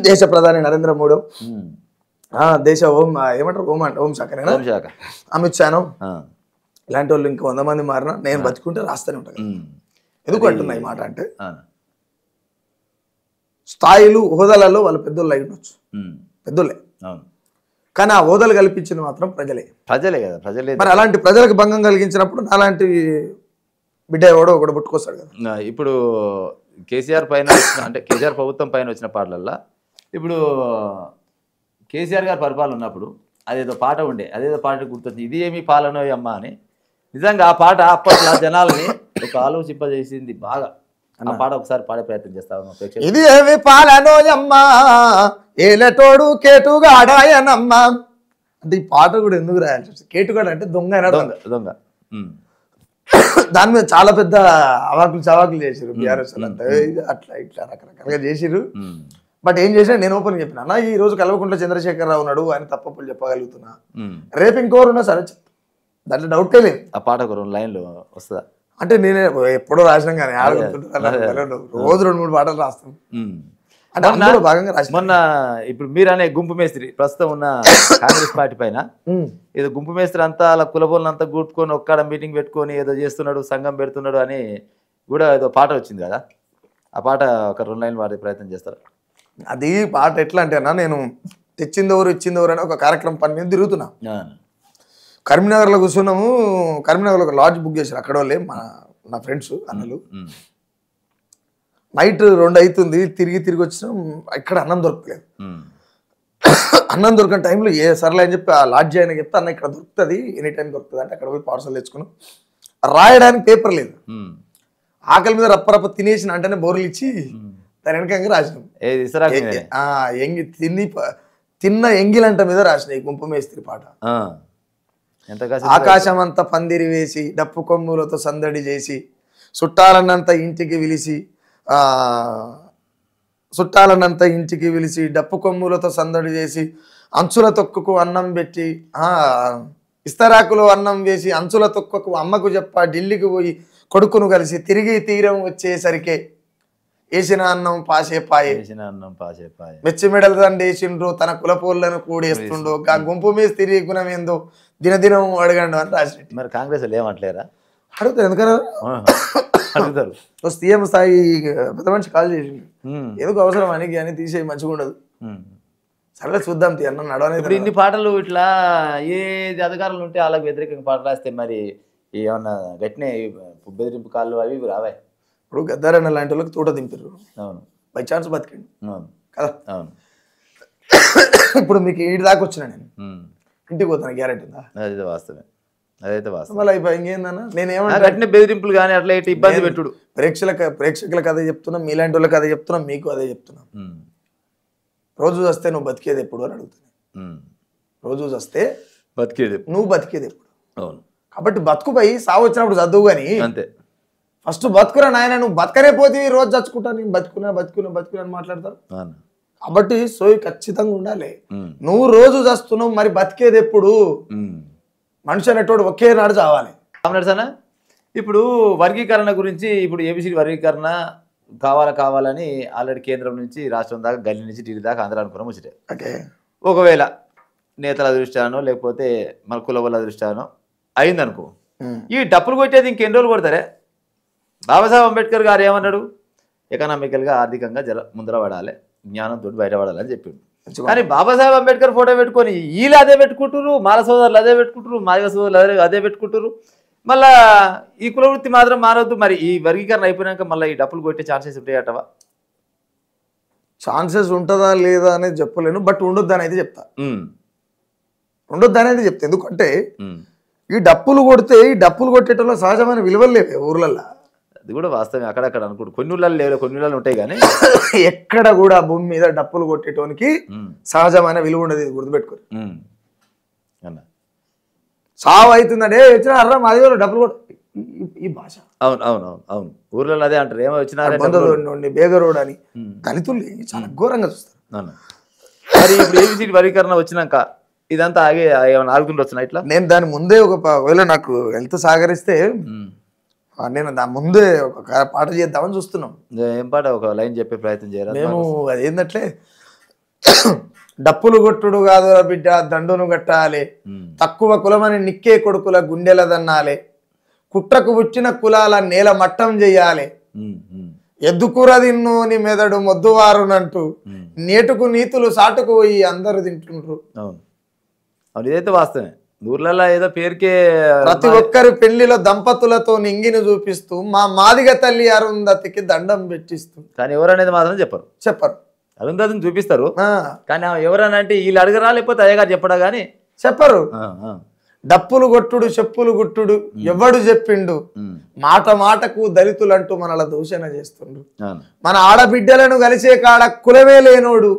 Speaker 2: దేశ ప్రధాని నరేంద్ర మోడీ, దేశ హోం శాఖ అమిత్ షాను, ఇలాంటి వాళ్ళు ఇంకా 100 మంది మారినా నేను బతుకుంటే రాస్తూనే ఉంటాను. ఎందుకు అంటున్నా ఈ మాట అంటే స్థాయిలు హోదాలలో వాళ్ళు పెద్దోళ్ళు అయి ఉండొచ్చు, పెద్దోళ్ళే, కానీ ఆ హోదాలు కల్పించింది మాత్రం ప్రజలే కదా. ప్రజలే. మరి అలాంటి ప్రజలకు భంగం కలిగించినప్పుడు అలాంటి బిడ్డ ఎవడో ఒకటి పుట్టుకొస్తాడు కదా.
Speaker 1: ఇప్పుడు కేసీఆర్ పైన అంటే కేసీఆర్ ప్రభుత్వం పైన వచ్చిన పాటలల్లో ఇప్పుడు కేసీఆర్ గారు పరిపాలన ఉన్నప్పుడు అదేదో పాట ఉండే, అదేదో పాట గుర్తొచ్చింది, ఇది ఏమి పాలనో అమ్మ అని. నిజంగా ఆ పాట అప్పట్లో జనాలని ఒక ఆలోచింపజేసింది బాగా. ఆ పాట ఒకసారి పాడే ప్రయత్నం చేస్తాను.
Speaker 2: ఇది ఏమి పాలనో అమ్మా ఏలటోడు కేటుగాడాయనమ్మా అంటే ఈ పాట కూడా ఎందుకు రాయాల్సి వస్తుంది? కేటుగాడు అంటే దొంగ. దాని మీద చాలా పెద్ద చవాకులు చేసిరు బీఆర్ఎస్ అంతా, అట్లా ఇట్లా రకరకాలుగా చేసిరు. బట్ ఏం చేసినా నేను ఓపెన్ చెప్పిన అన్న, ఈ రోజు కల్వకుంట్ల చంద్రశేఖరరావు ఉన్నాడు, ఆయన తప్పప్పులు చెప్పగలుగుతున్నా, రేపు ఇంకోరు ఉన్నా సరే దాంట్లో డౌటే లేదు.
Speaker 1: ఆ పాట ఒక 2 లైన్లు వస్తుందా
Speaker 2: అంటే నేనే ఎప్పుడో రాసినాం కానీ రోజు 2-3 పాటలు రాస్తాను. అంటే అందులో భాగంగా రాసిన
Speaker 1: మొన్న ఇప్పుడు మీరు అనే గుంపు మేస్త్రి ప్రస్తుతం ఉన్న కాంగ్రెస్ పార్టీ పైన ఏదో గుంపు మేస్త్రి అంతా అలా కులబోళ్ళని అంతా కూట్టుకొని ఒక్కడ మీటింగ్ పెట్టుకొని ఏదో చేస్తున్నాడు సంఘం పెడుతున్నాడు అని కూడా ఏదో పాట వచ్చింది కదా, ఆ పాట ఒక 2 లైన్లు వాడే ప్రయత్నం చేస్తారు.
Speaker 2: అది పాట ఎట్లా అంటే అన్న, నేను తెచ్చిందెవరు ఇచ్చిందెవరు అని ఒక కార్యక్రమం పని మీద తిరుగుతున్నా. కరీంనగర్లో కూర్చున్నాము. కరీంనగర్లో ఒక లాడ్జ్ బుక్ చేశారు అక్కడ వాళ్ళే, నా ఫ్రెండ్స్ అన్నలు. నైట్ 2 అవుతుంది, తిరిగి వచ్చినాం. ఇక్కడ అన్నం దొరకలేదు. అన్నం దొరికిన టైంలో సర్లే అని చెప్పి ఆ లాడ్జ్ ఆయన చెప్తే అన్న ఇక్కడ దొరుకుతుంది, ఎనీ టైం దొరుకుతుంది అంటే అక్కడ పోయి పార్సల్ తెచ్చుకున్నాం. రాయడానికి పేపర్ లేదు. ఆకలి మీద రప్ప తినేసిన అంటేనే బోర్లు ఇచ్చి దాని వెనకంగా రాసినాం. తిన్న ఎంగిలంట మీద రాసినాయి గుంపు మేస్త్రి పాట. ఆకాశం అంతా పందిరి వేసి డప్పు కొమ్ములతో సందడి చేసి చుట్టాలన్నంత ఇంటికి పిలిచి డప్పు కొమ్ములతో సందడి చేసి అంచుల తొక్కుకు అన్నం పెట్టి ఇస్తరాకులో అన్నం వేసి అంచుల తొక్కకు అమ్మకు చెప్ప ఢిల్లీకి పోయి కొడుకును కలిసి తిరిగి తీరం వచ్చేసరికే వేసిన అన్నం పాసే మెచ్చిమెడల దండేసిండ్రు తన కులపోళ్లను కూడేస్తుండో గుంపు మీద తిరిగి గుణం ఏందో దినదినం అడగండు అని రాసి.
Speaker 1: మరి కాంగ్రెస్ ఏమంటలేరా?
Speaker 2: అడుగుతారు, ఎందుకన్నా
Speaker 1: అడుగుతారు.
Speaker 2: సీఎం స్థాయి పెద్ద మనిషి కాల్ చేసి ఎందుకు అవసరం అని తీసేయి మంచిగా ఉండదు, సరే చూద్దాం అన్న నడవనే.
Speaker 1: ఇప్పుడు ఇన్ని పాటలు ఇట్లా ఏది అధికారులు ఉంటే వాళ్ళకి వ్యతిరేకంగా పాటలు రాస్తే మరి ఏమన్నా గట్టినే బెదిరింపు కాళ్ళు అవి రావాయి.
Speaker 2: ఇప్పుడు గద్దారన్న లాంటి వాళ్ళకి తోట దింపారు.
Speaker 1: అవును,
Speaker 2: బై ఛాన్స్ బతికండి.
Speaker 1: అవును
Speaker 2: కదా.
Speaker 1: అవును.
Speaker 2: ఇప్పుడు మీకు ఇంటి దాకా వచ్చినా నేను ఇంటికి పోతాను గ్యారెంటీ ఉందా?
Speaker 1: అదైతే వాస్తవమే, అదైతే వాస్తవం.
Speaker 2: మళ్ళీ ఇంకేందన్నా నేనేమన్నా
Speaker 1: గట్టిన బెదిరింపులు కానీ అట్లా ఇబ్బంది పెట్టుడు.
Speaker 2: ప్రేక్షకులకు అదే చెప్తున్నా, మీలాంటి వాళ్ళకి అదే చెప్తున్నా, మీకు అదే చెప్తున్నా. రోజు వస్తే నువ్వు బతికేది ఎప్పుడు అని అడుగుతున్నా. రోజు వస్తే నువ్వు బతికేది ఎప్పుడు?
Speaker 1: అవును.
Speaker 2: కాబట్టి బతుకుపోయి సాగు వచ్చినప్పుడు చదువు కానీ
Speaker 1: అంతే.
Speaker 2: ఫస్ట్ బతుకురా నాయన, నువ్వు బతకనే పోతే రోజు చచ్చుకుంటా నేను బతుకున్నా అని మాట్లాడతారు. కాబట్టి సోయి ఖచ్చితంగా ఉండాలి. నువ్వు రోజు చస్తున్నావు, మరి బతికేది ఎప్పుడు? మనిషి అనేటోడు ఒకే నాడు చావాలి.
Speaker 1: ఇప్పుడు వర్గీకరణ గురించి, ఇప్పుడు ఏబిసిడి వర్గీకరణ కావాలని ఆల్రెడీ కేంద్రం నుంచి రాష్ట్రం దాకా, గల్లీ నుంచి ఢిల్లీ దాకా అందరూ అనుకున్నాం ముచ్చటే. ఒకవేళ నేతల అదృష్టానో లేకపోతే మన కుల వాళ్ళ అదృష్టానో అయిందనుకో, ఈ డప్పులు కొట్టేది ఇంకెన్ని రోజులు కొడతారే? బాబాసాహెబ్ అంబేద్కర్ గారు ఏమన్నాడు? ఎకనామికల్గా ఆర్థికంగా ముందర పడాలి, జ్ఞానంతో బయటపడాలి అని చెప్పిండు. కానీ బాబాసాహెబ్ అంబేద్కర్ ఫోటో పెట్టుకొని వీళ్ళు అదే పెట్టుకుంటారు, మాల సోదరులు అదే పెట్టుకుంటారు, మాదిగ సోదరులు అదే పెట్టుకుంటారు. మళ్ళా ఈ కుల వృత్తి మాత్రం మారవద్దు. మరి ఈ వర్గీకరణ అయిపోయినాక మళ్ళీ ఈ డప్పులు కొట్టే ఛాన్సెస్ ఉంటాయటవా?
Speaker 2: ఛాన్సెస్ ఉంటుందా లేదా అనేది చెప్పలేను, బట్ ఉండొద్దు అని అయితే చెప్తా. ఉండొద్దు అనేది చెప్తా. ఎందుకంటే ఈ డప్పులు కొట్టేటలో సహజమైన విలువలు లేవు ఊర్లల్లో.
Speaker 1: అది కూడా వాస్తవం. అక్కడక్కడ అనుకుంటు కొన్ని ఊళ్ళలో లేవు, కొన్ని ఊళ్ళలో ఉంటాయి. కానీ
Speaker 2: ఎక్కడ కూడా భూమి మీద డప్పులు కొట్టేటోనికి సహజమైన విలువ ఉండదు. ఇది గుర్తుపెట్టుకోరు. సావు అవుతుందంటే వచ్చిన అర్రా మాది డబ్బులు కూడా ఈ భాష.
Speaker 1: అవును అవును అవును అవును, ఊర్లలో అదే అంటారు. ఏమో
Speaker 2: వచ్చిన బేగరోడ్ అని దళితులు చాలా ఘోరంగా చూస్తారు.
Speaker 1: మరి ఇప్పుడు ఏబిసిడి వర్గీకరణ వచ్చినాక ఇదంతా ఏమైనా ఆగుతుండొచ్చునా ఇట్లా?
Speaker 2: నేను దాని ముందే ఒకవేళ నాకు హెల్త్ సహకరిస్తే నేను దాని ముందే ఒక పాట చేద్దామని చూస్తున్నాం.
Speaker 1: ఏం పాట? ఒక లైన్ చెప్పే ప్రయత్నం చేయాలి.
Speaker 2: మేము అదేంటంటే, డప్పులు కొట్టుడు కాదు బిడ్డ దండును కట్టాలి, తక్కువ కులమని నిక్కే కొడుకుల గుండెల దన్నాలే, కుట్రకు పుట్టిన కులాల నేల మట్టం చెయ్యాలి, ఎద్దుకూర తిన్నోని మెదడు మొద్దువారునంటూ నేటుకు నీతులు సాటుకు పోయి అందరు తింటుండ్రు.
Speaker 1: అవును, ఇదైతే వాస్తవమే. ఊర్లలో ఏదో పేరుకే
Speaker 2: ప్రతి ఒక్కరి పెళ్లిలో దంపతులతో నింగిని చూపిస్తూ మా మాదిగ తల్లి అరుంధతికి దండం పెట్టిస్తూ.
Speaker 1: కానీ ఎవరనేది మాత్రం చెప్పరు. అరుంధతిని చూపిస్తారు కానీ ఎవరన్నా అంటే వీళ్ళు అడగరా లేకపోతే అయ్యగారు చెప్పడా కానీ
Speaker 2: చెప్పరు. డప్పులు కొట్టుడు చెప్పులు గుట్టుడు ఎవడు చెప్పిండు, మాట మాటకు దళితులంటూ మనల దూషణ చేస్తుండ్రు. మన ఆడబిడ్డలను కలిసే కాడ కులమే లేనోడు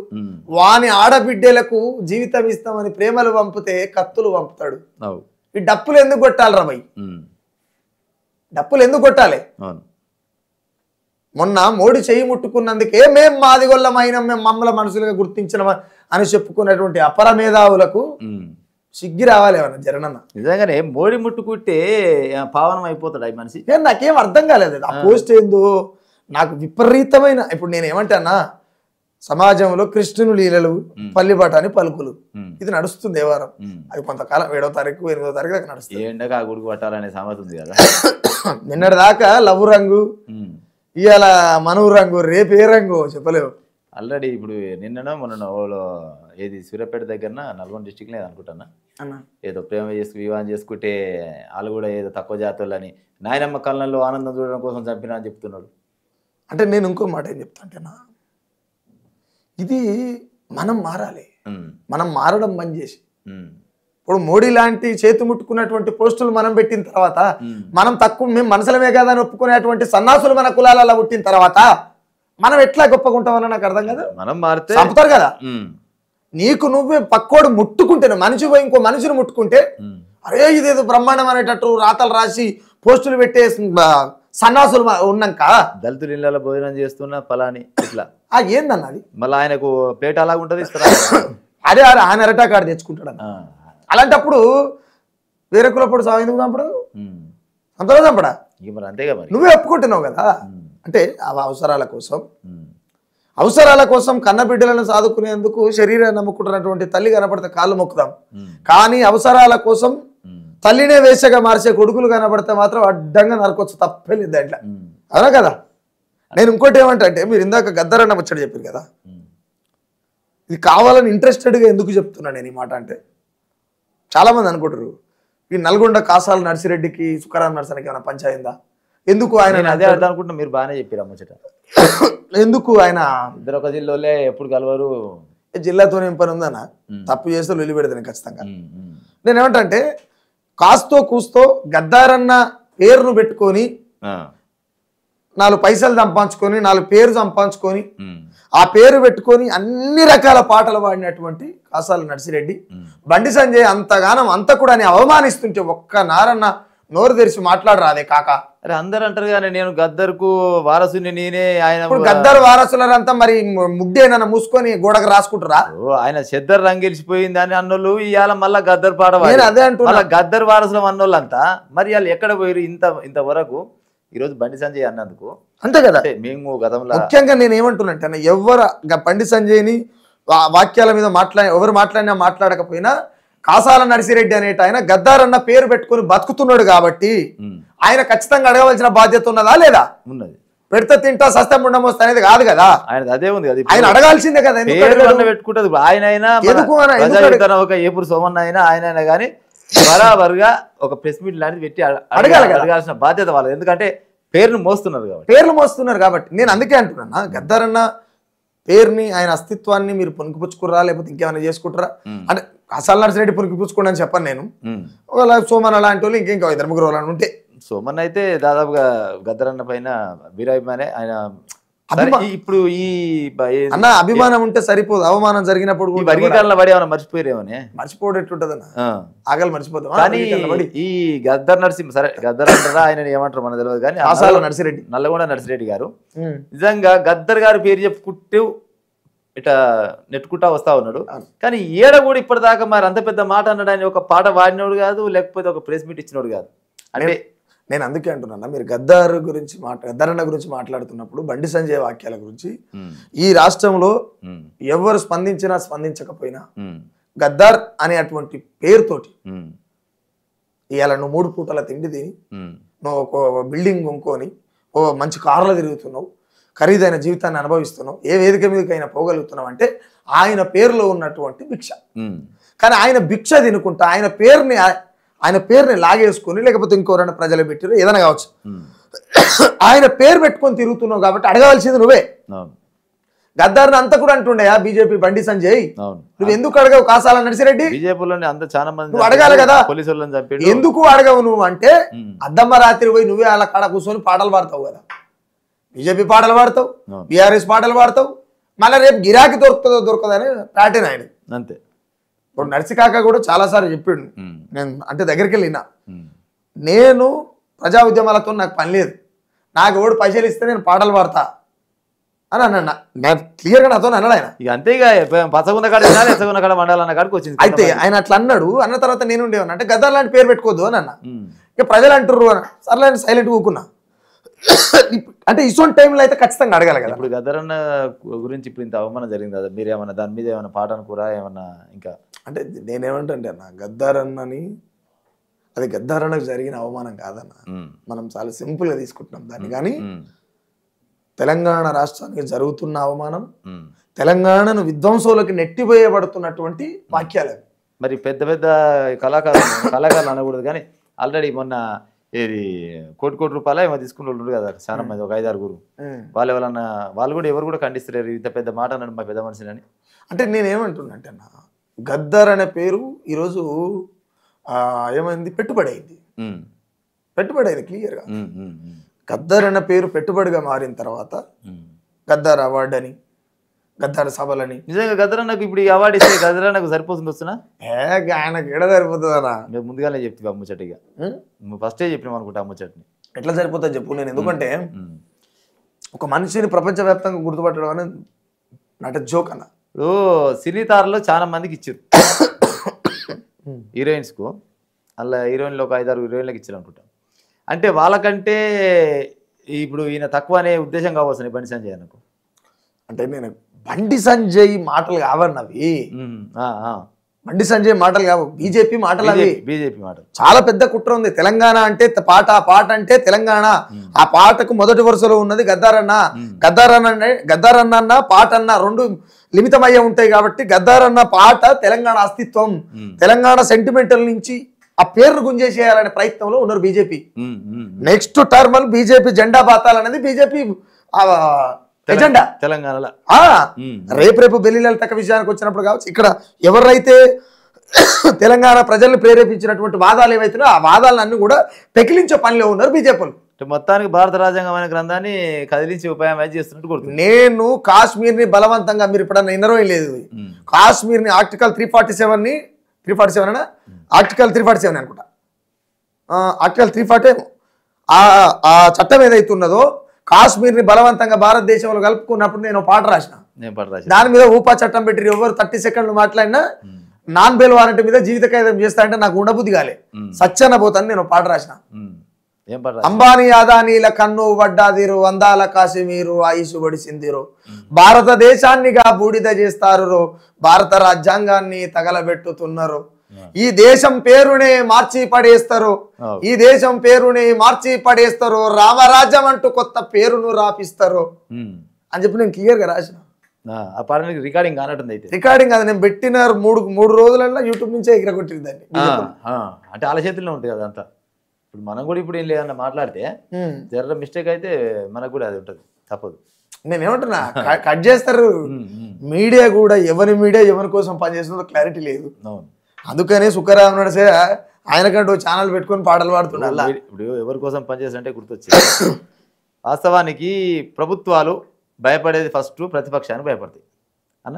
Speaker 2: వాని ఆడబిడ్డలకు జీవితం ఇస్తామని ప్రేమలు పంపితే కత్తులు పంపుతాడు. ఈ డప్పులు ఎందుకు కొట్టాలి రా భయ్? డప్పులు ఎందుకు కొట్టాలి? మొన్న మోడీ చెయ్యి ముట్టుకున్నందుకే మేం మాదిగొల్లమైన మేము మమ్మల్ని మనుషులుగా గుర్తించిన అని చెప్పుకున్నటువంటి అపర మేధావులకు సిగ్గి రావాలి ఏమన్నా జరనన్న.
Speaker 1: నిజంగానే మోడీ ముట్టుకుంటే పావనం అయిపోతాడు ఈ మనిషి.
Speaker 2: నాకేం అర్థం కాలేదు ఆ పోస్ట్ ఏందో నాకు విపరీతమైన. ఇప్పుడు నేను ఏమంటానా, సమాజంలో కృష్ణుని లీలలు పల్లిబాటాని పలుకులు
Speaker 1: ఉమ్.
Speaker 2: ఇది నడుస్తుంది దేవారం
Speaker 1: ఉమ్.
Speaker 2: అది కొంతకాలం 7వ తారీఖు 8వ తారీఖు దాకా నడుస్తుంది.
Speaker 1: ఏ ఎండగా ఆ గుడికి పట్టాలనే సామెత ఉంది కదా.
Speaker 2: నిన్నటి దాకా లవ్ రంగు
Speaker 1: ఉమ్.
Speaker 2: ఇవాళ మనవు రంగు రేపు ఏ రంగు చెప్పలేవు.
Speaker 1: ఆల్రెడీ ఇప్పుడు నిన్ననో మొన్న ఏది సూర్యాపేట దగ్గర నల్గొండ డిస్టిక్ లేదు అనుకుంటున్నా
Speaker 2: అన్న
Speaker 1: ఏదో ప్రేమ వివాహం చేసుకుంటే వాళ్ళు కూడా ఏదో తక్కువ జాతులని నాయనమ్మ కళ్ళల్లో ఆనందం చూడడం కోసం చంపినా అని చెప్తున్నాడు.
Speaker 2: అంటే నేను ఇంకో మాట ఏం చెప్తా అంటేనా, ఇది మనం మారాలి.
Speaker 1: ఉమ్.
Speaker 2: మనం మారడం బంద్ చేసి
Speaker 1: ఉమ్.
Speaker 2: ఇప్పుడు మోడీ లాంటి చేతి ముట్టుకున్నటువంటి పోస్టులు మనం పెట్టిన తర్వాత మనం తక్కువ మేము మనసులమే కదా అని ఒప్పుకునేటువంటి సన్నాసులు మన కులాలలో పుట్టిన తర్వాత మనం ఎట్లా గొప్పగుంటామని నాకు అర్థం కదా.
Speaker 1: మనం మారితే
Speaker 2: చంపుతారు కదా.
Speaker 1: ఉమ్.
Speaker 2: నీకు నువ్వే పక్కోడు ముట్టుకుంటే మనిషి పోయి ఇంకో మనిషిని ముట్టుకుంటే
Speaker 1: ఉమ్.
Speaker 2: అరే ఇదేదో బ్రహ్మాండం అనేటట్టు రాతలు రాసి పోస్టులు పెట్టే సన్నాసులు ఉన్నాక
Speaker 1: దళితులు ఇళ్ళలో భోజనం చేస్తున్న ఫలాని ఇట్లా
Speaker 2: ఏందన్నది
Speaker 1: మళ్ళీ ఆయనకు ప్లేట్ అలాగ ఉంటుంది ఇస్తారా.
Speaker 2: అదే ఆయన అరటా కార్డు తెచ్చుకుంటాడు అన్న. అలాంటప్పుడు వేరే కులప్పుడు సాగు ఎందుకు చంపడు, అంతలో చంపడా
Speaker 1: ఇక మరి అంతేగా మరి.
Speaker 2: నువ్వే ఒప్పుకుంటున్నావు కదా. అంటే అవి అవసరాల కోసం కన్న బిడ్డలను సాదుకునేందుకు శరీరాన్ని నమ్ముకుంటున్నటువంటి తల్లి కనపడితే కాళ్ళు మొక్కుదాం, కానీ అవసరాల కోసం తల్లినే వేసగా మార్చే కొడుకులు కనబడితే మాత్రం అడ్డంగా నరకొచ్చు, తప్పే లేదు దాంట్లో. అవునా కదా. నేను ఇంకోటి ఏమంటే మీరు ఇందాక గద్దరన్న ముచ్చట చెప్పారు కదా, ఇది కావాలని ఇంట్రెస్టెడ్గా ఎందుకు చెప్తున్నా నేను ఈ మాట అంటే, చాలామంది అనుకుంటారు ఈ నల్గొండ కాసాల నర్సిరెడ్డికి సుఖరాం నర్సనికి ఏమైనా పంచాయిందా, ఎందుకు ఆయన
Speaker 1: అదే అర్థం అనుకుంటున్నా. మీరు బాగానే చెప్పారు ముచ్చట.
Speaker 2: ఎందుకు ఆయన
Speaker 1: ఇద్దరు ఒక జిల్లాలో ఎప్పుడు కలవరు,
Speaker 2: జిల్లాతో ఏం పని ఉందన్న, తప్పు చేస్తే లొల్లి పెడతాను ఖచ్చితంగా. నేను ఏమంటే కాస్తో కూస్తో గద్దారన్న పేరును పెట్టుకొని 4 పైసలు సంపాదించుకొని 4 పేరు సంపాదించుకొని ఆ పేరు పెట్టుకొని అన్ని రకాల పాటలు పాడినటువంటి కాసాల నర్సిరెడ్డి బండి సంజయ్ అంతగానం అంత కూడా అవమానిస్తుంటే ఒక్క నారన్న నోరు తెరిచి మాట్లాడరాదే కాక.
Speaker 1: అరే అందరు అంటారు కానీ నేను గద్దర్కు వారసుని నేనే. ఆయన
Speaker 2: గద్దరు వారసులంతా మరి ముడ్డేనన్న మూసుకొని గోడకు రాసుకుంటారా.
Speaker 1: ఆయన చెద్దరు రంగెలిసిపోయింది అని అన్నోళ్ళు ఇవాళ మళ్ళా గద్దరు పాట
Speaker 2: అదే అంటున్నా.
Speaker 1: గద్దరు వారసులం అన్నోళ్ళు అంతా మరి వాళ్ళు ఎక్కడ పోయారు ఇంతవరకు. ఈరోజు బండి సంజయ్ అన్నందుకు
Speaker 2: అంతే కదా.
Speaker 1: మేము గతంలో
Speaker 2: ముఖ్యంగా నేను ఏమంటున్నాంటే ఎవరు బండి సంజయ్ని వాక్యాల మీద ఎవరు మాట్లాడినా మాట్లాడకపోయినా కాసాల నర్సిరెడ్డి అనేట ఆయన గద్దారన్న పేరు పెట్టుకుని బతుకుతున్నాడు కాబట్టి ఆయన ఖచ్చితంగా అడగవలసిన బాధ్యత ఉన్నదా లేదా.
Speaker 1: ఉన్నది.
Speaker 2: పెడితే తింటా సస్తం ఉండమోస్తా అనేది కాదు కదా.
Speaker 1: ఆయన అదే ఉంది కదా,
Speaker 2: ఆయన అడగాల్సిందే కదా.
Speaker 1: పెట్టుకుంటది ఆయనైనా ఒక ఏపూరు సోమన్న అయినా ఆయన కానీ బరాబర్గా ఒక ప్రెస్ మీట్ లాంటిది పెట్టి అడగాల్సిన బాధ్యత వాళ్ళది. ఎందుకంటే పేరును మోస్తున్నారు కాబట్టి నేను అందుకే అంటున్నా గద్దారన్న పేరుని ఆయన అస్తిత్వాన్ని మీరు పుణికిపుచ్చుకుర్రా లేకపోతే ఇంకేమైనా చేసుకుంటారా అంటే అసలు నర్సిరెడ్డి పుణికిపుచ్చుకోండి అని చెప్పను నేను. ఒకవేళ సోమన్ అలాంటి వాళ్ళు ఇంకేం 2-3 రోజులు ఉంటే సోమన్ అయితే దాదాపుగా గద్దరన్న పైన వీరాభిమానే ఆయన. ఇప్పుడు ఈ
Speaker 2: అన్న అభిమానం ఉంటే సరిపోదు, అవమానం జరిగినప్పుడు
Speaker 1: వర్గీకరణ పడి ఏమైనా మర్చిపోయారేమోనే.
Speaker 2: మర్చిపోవడం ఎట్లుంటది అన్న, ఆగలు మర్చిపోతాం.
Speaker 1: కానీ ఈ గద్దర్ నరసింహ సరే గద్దర్ అంటారా ఆయన ఏమంటారు మనకు తెలియదు కానీ
Speaker 2: నర్సిరెడ్డి
Speaker 1: నల్లగొండ నర్సిరెడ్డి గారు నిజంగా గద్దర్ గారు పేరు చెప్పుకుంటూ ఇట్లా నెట్టుకుంటా వస్తా ఉన్నాడు. కానీ ఏడ కూడా ఇప్పటిదాకా మరి అంత పెద్ద మాట అన్నాడు, ఒక పాట వాడినోడు కాదు, లేకపోతే ఒక ప్రెస్ మీట్ ఇచ్చినోడు కాదు. అంటే
Speaker 2: నేను అందుకే అంటున్నా మీరు గద్దరన్న గురించి మాట్లాడుతున్నప్పుడు బండి సంజయ్ వాక్యాల గురించి ఈ రాష్ట్రంలో ఎవరు స్పందించకపోయినా గద్దార్ అనేటువంటి పేరుతోటి ఇవాళ నువ్వు 3 పూటల తిండి తిని నువ్వు ఒక బిల్డింగ్ కొనుక్కొని ఓ మంచి కారులో తిరుగుతున్నావు, ఖరీదైన జీవితాన్ని అనుభవిస్తున్నావు, ఏ వేదిక మీదకైనా పోగలుగుతున్నావు అంటే ఆయన పేరులో ఉన్నటువంటి భిక్ష. కానీ ఆయన భిక్ష తినుకుంటా ఆయన పేరుని లాగేసుకొని లేకపోతే ఇంకోరైనా ప్రజలు పెట్టారు ఏదైనా కావచ్చు, ఆయన పేరు పెట్టుకొని తిరుగుతున్నావు కాబట్టి అడగవలసింది నువ్వే. గద్దార్ని అంతా కూడా అంటుండయా బీజేపీ బండి సంజయ్, నువ్వు ఎందుకు అడగవు కాసాల నర్సిరెడ్డి? నువ్వు అడగాలి కదా, ఎందుకు అడగవు నువ్వు అంటే అద్దమ్మ రాత్రి పోయి నువ్వే అలా కాడ కూర్చొని పాటలు పాడతావు కదా, బీజేపీ పాటలు పాడతావు, బీఆర్ఎస్ పాటలు పాడతావు, మళ్ళీ రేపు గిరాకీ దొరకదని ప్యాటర్న్ ఆయన
Speaker 1: అంతే.
Speaker 2: ఇప్పుడు నర్సికాక కూడా చాలాసార్లు చెప్పాడు, నేను అంటే దగ్గరికి వెళ్ళినా, నేను ప్రజా ఉద్యమాలతో నాకు పని లేదు, నాకు ఎవడు పైసలు ఇస్తే నేను పాటలు పాడతా అని అన్నా. నేను క్లియర్గా నాతో అన్నాడు ఆయన. అయితే ఆయన అట్లా అన్నాడు. అన్న తర్వాత నేను ఉండేవాను అంటే గద్దర్ లాంటి పేరు పెట్టుకోవద్దు అని అన్నా. ఇక ప్రజలు అంటుర్రు అని సర్లే సైలెంట్ కూకున్నా. అంటే ఇటువంటి టైంలో అయితే ఖచ్చితంగా అడగాలి కదా.
Speaker 1: ఇప్పుడు గద్దరన్న గురించి ఇప్పుడు ఇంత అవమానం జరిగింది కదా, మీరు ఏమన్నా దాని మీద ఏమైనా పాట అనుకురా ఏమన్నా ఇంకా?
Speaker 2: అంటే నేనేమంటే అన్న గద్దారన్నని, అది గద్దారన్నకు జరిగిన అవమానం కాదన్న, మనం చాలా సింపుల్గా తీసుకుంటున్నాం దాన్ని. కానీ తెలంగాణ రాష్ట్రానికి జరుగుతున్న అవమానం, తెలంగాణను విధ్వంసంలోకి నెట్టివేయబడుతున్నటువంటి వాక్యాలు.
Speaker 1: మరి పెద్ద పెద్ద కళాకారులు అనకూడదు కానీ ఆల్రెడీ మొన్న ఏది కోటి రూపాయలు ఏమో తీసుకున్న వాళ్ళు కదా చాలా మంది, ఒక 5-6 వాళ్ళు ఎవరన్నా వాళ్ళు కూడా ఎవరు కూడా ఖండిస్తారు ఇంత పెద్ద మాట అన్నాడు మా పెద్ద మనిషిని అని.
Speaker 2: అంటే నేనేమంటున్నా అంటే అన్న, గద్దర్ అనే పేరు ఈరోజు ఏమైంది, పెట్టుబడి అయింది, క్లియర్గా. గద్దర్ అనే పేరు పెట్టుబడిగా మారిన తర్వాత గద్దర్ అవార్డు అని, గద్దర్ సభలని,
Speaker 1: నిజంగా గద్దరన్నకు ఇప్పుడు ఈ అవార్డు ఇస్తే గద్దరన్నకు సరిపోతుంది వస్తున్నా?
Speaker 2: ఆయనకు ఎడ సరిపోతుందన్నా?
Speaker 1: మేము ముందుగానే చెప్తావు అమ్ముచ్చటిగా, నువ్వు ఫస్టే చెప్పినావు అనుకుంటా అమ్ముచ్చటిని.
Speaker 2: ఎట్లా సరిపోతుంది చెప్పు. నేను ఎందుకంటే ఒక మనిషిని ప్రపంచవ్యాప్తంగా గుర్తుపట్టడం అనేది నాట్ ఎ జోక్ అన్న.
Speaker 1: ఇప్పుడు సినీ తారలో చాలా మందికి ఇచ్చారు హీరోయిన్స్కు, అలా హీరోయిన్లు ఒక 5-6 హీరోయిన్లకు ఇచ్చారు అనుకుంటా. అంటే వాళ్ళకంటే ఇప్పుడు ఈయన తక్కువ అనే ఉద్దేశం కావచ్చు బండి సంజయ్ అన్నకు.
Speaker 2: అంటే నేను బండి సంజయ్ మాటలు కావన్నవి, బండి సంజయ్ మాటలు కావు, బీజేపీ మాటలు అవి.
Speaker 1: బీజేపీ మాటలు చాలా
Speaker 2: పెద్ద కుట్ర ఉంది. తెలంగాణ అంటే పాట అంటే తెలంగాణ, ఆ పాటకు మొదటి వరుసలో ఉన్నది గద్దారన్న. గద్దారన్న పాట అన్న రెండు లిమితమయ్యే ఉంటాయి కాబట్టి గద్దారన్న పాట తెలంగాణ అస్తిత్వం, తెలంగాణ సెంటిమెంటల్ నుంచి ఆ పేరును గుంజేసేయాలనే ప్రయత్నంలో ఉన్నారు బీజేపీ. నెక్స్ట్ టర్మ్ బీజేపీ జెండా బాతాలనేది బీజేపీ ఎజెండా
Speaker 1: తెలంగాణలో.
Speaker 2: రేపు బెల్లి లలితక్క విషయానికి వచ్చినప్పుడు కావచ్చు, ఇక్కడ ఎవరైతే తెలంగాణ ప్రజల్ని ప్రేరేపించినటువంటి వాదాలు ఏవైతే ఆ వాదాలన్నీ కూడా పెకిలించే పనిలో ఉన్నారు బీజేపీ.
Speaker 1: మొత్తానికి భారత రాజ్యాంగమైన గ్రంథాన్ని కదిలించి ఉపాయం చేస్తున్నట్టు కొడుతుంది.
Speaker 2: నేను కాశ్మీర్ని బలవంతంగా, మీరు ఇప్పుడన్నా ఇన్నరోయం లేదు, కాశ్మీర్ని ఆర్టికల్ 347 ఆర్టికల్ 347 అనుకుంటా, ఆర్టికల్ 340 ఆ చట్టం ఏదైతే ఉన్నదో కాశ్మీర్ని బలవంతంగా భారతదేశంలో కలుపుకున్నప్పుడు నేను పాట రాసిన, దాని మీద ఊపా చట్టం పెట్టి ఎవరు 30 సెకండ్లు మాట్లాడినా నాన్ బెయిల్ వారెంట్ మీద జీవిత ఖైదం చేస్తా అంటే నాకు ఉండబుద్ధి కాలే, సచ్చన్న పోతాను నేను పాట రాసిన. అంబానీ అదానీల కన్ను వడ్డాదిరు, అందాల కాశ్మీరు ఆయుషు బడిసిందిరు, భారతదేశాన్నిగా బూడిద చేస్తారు, భారత రాజ్యాంగాన్ని తగలబెట్టుతున్నారు, ఈ దేశం పేరునే మార్చి పడేస్తారు, ఈ దేశం పేరుని మార్చి పడేస్తారు, రామరాజ్యం అంటూ కొత్త పేరును రాపిస్తారు అని చెప్పి నేను క్లియర్ గా రాసిన.
Speaker 1: రికార్డింగ్ కానట్టుంది. అయితే
Speaker 2: రికార్డింగ్ అది నేను పెట్టిన 3 రోజులలో యూట్యూబ్ నుంచే ఎగరగొట్టింది దాన్ని.
Speaker 1: అంటే వాళ్ళ చేతుల్లో ఉంటుంది కదా అంతా. ఇప్పుడు మనం కూడా ఇప్పుడు ఏం లేదన్నా మాట్లాడితే జర మిస్టేక్ అయితే మనకు కూడా అది ఉంటుంది, తప్పదు.
Speaker 2: నేనేమంటున్నా, కట్ చేస్తారు. మీడియా కూడా ఎవరి మీడియా ఎవరి కోసం పనిచేస్తుందో క్లారిటీ లేదు. అందుకనే సుఖరామ్ నడిసే ఆయనకంటూ ఛానల్ పెట్టుకొని పాటలు పాడుతున్నా.
Speaker 1: ఇప్పుడు ఎవరి కోసం పనిచేస్తుంటే గుర్తొచ్చింది. వాస్తవానికి ప్రభుత్వాలు భయపడేది ఫస్ట్ ప్రతిపక్షానికి భయపడతాయి అన్న.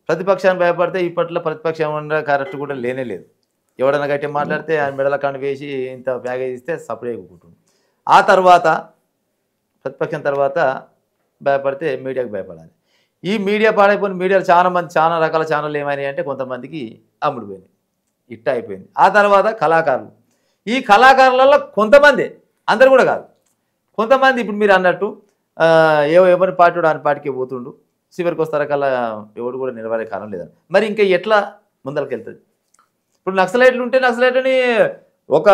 Speaker 1: ప్రతిపక్షానికి భయపడితే ఇప్పట్లో ప్రతిపక్షం కరెక్ట్ కూడా లేనే లేదు. ఎవడన్నా గట్టి మాట్లాడితే ఆయన మెడల కాండి వేసి ఇంత ప్యాకేజ్ ఇస్తే సపరేట్ అయిపోతుంది. ఆ తర్వాత ప్రతిపక్షం తర్వాత భయపడితే మీడియాకి భయపడాలి. ఈ మీడియా పాడైపోయిన మీడియాలో చాలా రకాల ఛానళ్ళు ఏమైనాయి అంటే కొంతమందికి అమ్ముడుపోయినాయి, ఇట్ట అయిపోయింది. ఆ తర్వాత కళాకారులు, ఈ కళాకారులలో కొంతమంది, అందరు కూడా కాదు, కొంతమంది ఇప్పుడు మీరు అన్నట్టు ఎవరి పార్టీ ఆయన పార్టీకి పోతుండు, చివరికి వస్తారా కల్లా ఎవడు కూడా నిలబడే కారణం లేదని. మరి ఇంకా ఎట్లా ముందరికి వెళ్తుంది? ఇప్పుడు నక్సలైట్లు ఉంటే నక్సలైట్ని ఒక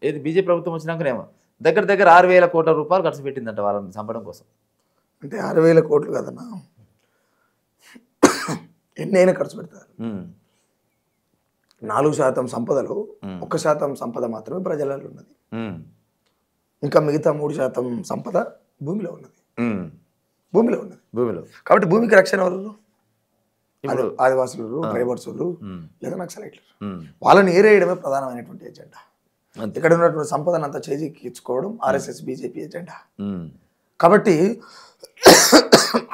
Speaker 1: ఏది బీజేపీ ప్రభుత్వం వచ్చినాకనేమో దగ్గర 6,000 కోట్ల రూపాయలు ఖర్చు పెట్టిందంట వాళ్ళని చంపడం కోసం.
Speaker 2: అంటే 6,000 కోట్లు కదన్నా, ఎన్నైనా ఖర్చు పెడతారు. 4% సంపదలో 1% సంపద మాత్రమే ప్రజలలో ఉన్నది, ఇంకా మిగతా 3% సంపద భూమిలో ఉన్నది. కాబట్టి భూమికి రక్షణ ఎవరు? ఆదివాసులు, ట్రైబర్సులు లేదా నక్సలైట్లు. వాళ్ళని ఏరేయడమే ప్రధానమైనటువంటి ఎజెండా. ఇక్కడ ఉన్నటువంటి సంపదను అంతా చేజిక్కించుకోవడం ఆర్ఎస్ఎస్ బీజేపీ ఎజెండా. కాబట్టి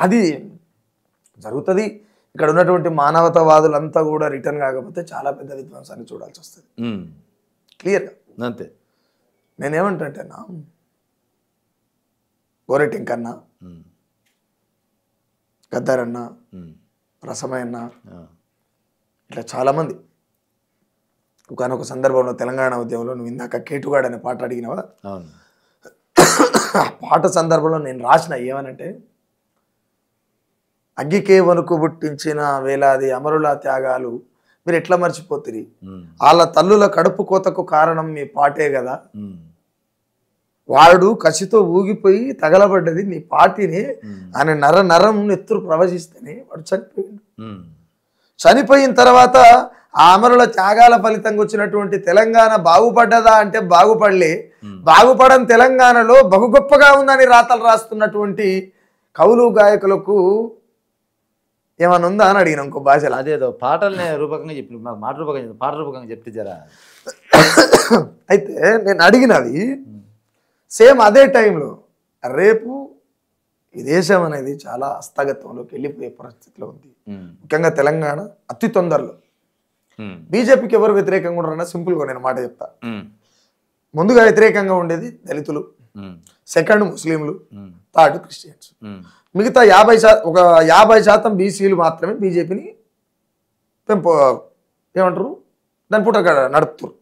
Speaker 2: అది జరుగుతుంది. ఇక్కడ ఉన్నటువంటి మానవతావాదులంతా కూడా రిటర్న్ కాకపోతే చాలా పెద్ద విధ్వంసాన్ని చూడాల్సి వస్తుంది క్లియర్గా.
Speaker 1: అంతే.
Speaker 2: నేనేమంటా, గోరెటెంకన్న, గద్దరన్న, రసమయ్యన్న, ఇట్లా చాలామంది ఒకనొక సందర్భంలో తెలంగాణ ఉద్యమంలో నువ్వు ఇందాక కేటుగాడు అనే పాట అడిగినవా, ఆ పాట సందర్భంలో నేను రాసిన ఏమనంటే, అగ్గికే వణుకు పుట్టించిన వేలాది అమరుల త్యాగాలు మీరు ఎట్లా మర్చిపోతుంది, వాళ్ళ తల్లుల కడుపు కోతకు కారణం మీ పాటే కదా, వాడు కసితో ఊగిపోయి తగలబడ్డది నీ పాటిని ఆయన నర నరం నెత్తురు ప్రవశిస్తేనే వాడు చనిపోయిండు. చనిపోయిన తర్వాత ఆ అమరుల త్యాగాల ఫలితంగా వచ్చినటువంటి తెలంగాణ బాగుపడ్డదా అంటే బాగుపడలే. బాగుపడని తెలంగాణలో బహు గొప్పగా ఉందని రాతలు రాస్తున్నటువంటి కవులు గాయకులకు ఏమన్నా ఉందా అని అడిగిన ఇంకో భాషలో.
Speaker 1: అదేదో పాటల్ని రూపకంగా చెప్పి మాకు మాట రూపకంగా పాట రూపకంగా చెప్తే జరా.
Speaker 2: అయితే నేను అడిగినది సేమ్ అదే టైంలో రేపు ఈ దేశం అనేది చాలా హస్తగతంలోకి వెళ్ళిపోయే పరిస్థితిలో ఉంది. ముఖ్యంగా తెలంగాణ అతి తొందరలో. బీజేపీకి ఎవరు వ్యతిరేకంగా ఉన్నారన్నా సింపుల్గా నేను మాట చెప్తా. ముందుగా వ్యతిరేకంగా ఉండేది దళితులు, సెకండ్ ముస్లింలు, థర్డ్ క్రిస్టియన్స్. మిగతా 50% బీసీలు మాత్రమే బీజేపీని ఏమంటారు దాని పూట నడుపుతారు.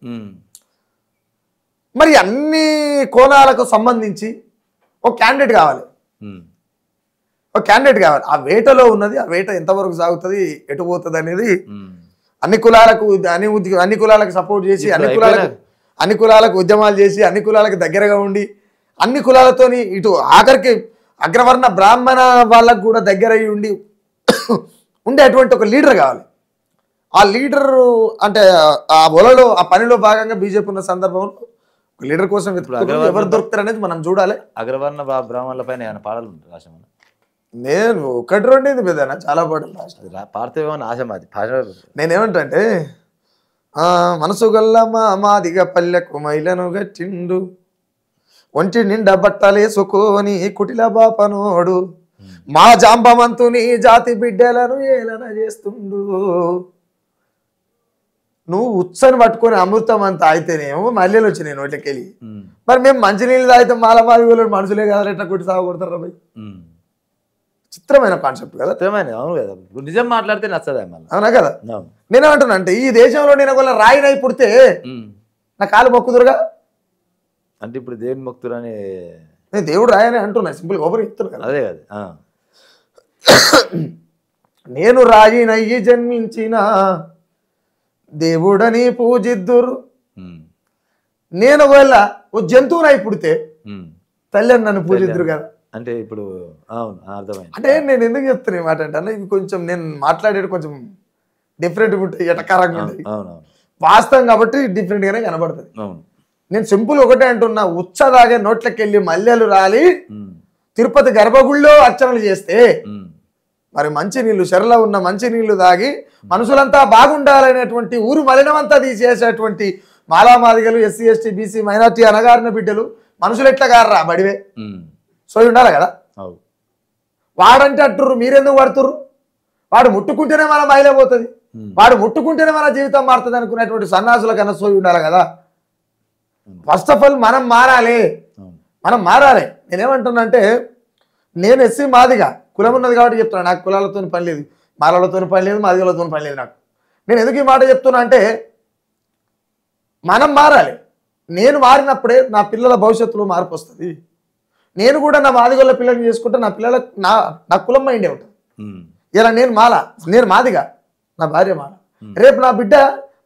Speaker 2: మరి అన్ని కోణాలకు సంబంధించి ఒక క్యాండిడేట్ కావాలి, ఆ వేటలో ఉన్నది. ఆ వేట ఎంతవరకు సాగుతుంది, ఎటు పోతుంది అనేది అన్ని కులాలకు సపోర్ట్ చేసి అన్ని కులాలకు ఉద్యమాలు చేసి అన్ని కులాలకు దగ్గరగా ఉండి అన్ని కులాలతోని ఇటు ఆఖరికి అగ్రవర్ణ బ్రాహ్మణ వాళ్ళకు కూడా దగ్గర అయి ఉండి ఉండేటువంటి ఒక లీడర్ కావాలి. ఆ లీడర్ అంటే ఆ ఒలలో ఆ పనిలో భాగంగా బీజేపీ ఉన్న సందర్భంలో ఒక లీడర్ కోసం ఎవరు దొరుకుతారు అనేది మనం చూడాలి.
Speaker 1: అగ్రవర్ణ బ్రాహ్మణుల పైన ఏమైనా పాటలు రాసాము?
Speaker 2: నేను ఒకటి రెండేది పెద్దనా చాలా పాటలు రాసిన
Speaker 1: పాడితేమో ఆశ మాది.
Speaker 2: నేనేమంటే మనసు గల్లమ్మా మాదిగా పల్లెకు మైలను గట్టిండు, ఒంటి నిండా బట్టలేసుకొని కుటిల బాపనోడు, మా జాంబమంతుని జాతి బిడ్డలను ఏలన చేస్తుండు. నువ్వు ఉచ్చని పట్టుకొని అమృతం అంతా అయితేనేమో మల్లెలు వచ్చినాయి నోట్లకెళ్ళి. మరి మేము మంచినీళ్ళు తాగితే మాలమాది మనుషులే కదా ఎట్లా కొట్టి సాగుకొడతారు రాబాయ్. చిత్రమైన కాన్సెప్ట్ కదా.
Speaker 1: అవును కదా, నిజం మాట్లాడితే నచ్చదా మళ్ళీ.
Speaker 2: అవునా కదా. నేనేమంటున్నా అంటే ఈ దేశంలో నేను ఒకవేళ రాయినై పుడితే నా కాలు మొక్కుదురుగా
Speaker 1: అంటే ఇప్పుడు దేవుని మొక్కుతురు అని
Speaker 2: నేను దేవుడు రాయని అంటున్నా, సింపుల్ ఓపెన్ చెప్తున్నా కదా.
Speaker 1: అదే కదా.
Speaker 2: నేను రాయినయ్యి జన్మించిన దేవుడని పూజిద్దురు, నేను ఒకవేళ ఓ జంతువునై పుడితే తల్లి నన్ను పూజిద్దురు కదా.
Speaker 1: అంటే ఇప్పుడు అవును అర్థమైంది.
Speaker 2: అంటే నేను ఎందుకు చెప్తున్నా ఈ మాట అంటే అన్న ఇవి కొంచెం నేను మాట్లాడేది కొంచెం డిఫరెంట్గా ఉంటాయి, ఎటకారంగా ఉంటాయి. వాస్తవం కాబట్టి డిఫరెంట్ గానే కనబడుతుంది. నేను సింపుల్ ఒకటే అంటున్నా, ఉచ్చదాగే నోట్లకెళ్ళి మల్లెలు రాలి తిరుపతి గర్భగుడిలో అర్చనలు చేస్తే మరి మంచినీళ్ళు చెరలో ఉన్న మంచినీళ్లు తాగి మనుషులంతా బాగుండాలనేటువంటి ఊరు మలినమంతా తీసేసేటువంటి మాలామాదిగలు, ఎస్సీ ఎస్టీ బీసీ మైనార్టీ అనగారిన బిడ్డలు మనుషులు ఎట్లా గారరా బడివే సోయి ఉండాలి కదా. వాడంటే అంటుర్రు, మీరెందుకు పడుతుర్రు, వాడు ముట్టుకుంటేనే మన మైలే పోతుంది, వాడు ముట్టుకుంటేనే మన జీవితం మారుతుంది అనుకునేటువంటి సన్నాసుల కన్నా సోయి ఉండాలి కదా. ఫస్ట్ ఆఫ్ ఆల్ మనం మారాలి. నేనేమంటున్నా అంటే నేను ఎస్సీ మాదిగా కులం ఉన్నది కాబట్టి చెప్తున్నా. నాకు కులాలతో పని లేదు, మాలలతో పని లేదు, మాదిగలతో పని లేదు. నాకు నేను ఎందుకు ఈ మాట చెప్తున్నా అంటే మనం మారాలి. నేను మారినప్పుడే నా పిల్లల భవిష్యత్తులో మార్పు వస్తుంది. నేను కూడా నా మాదిగల పిల్లల్ని చేసుకుంటే నా పిల్లలకు నా కులం మైండే ఉంటుంది. ఇలా నేను మాదిగా, నా భార్య మాల, రేపు నా బిడ్డ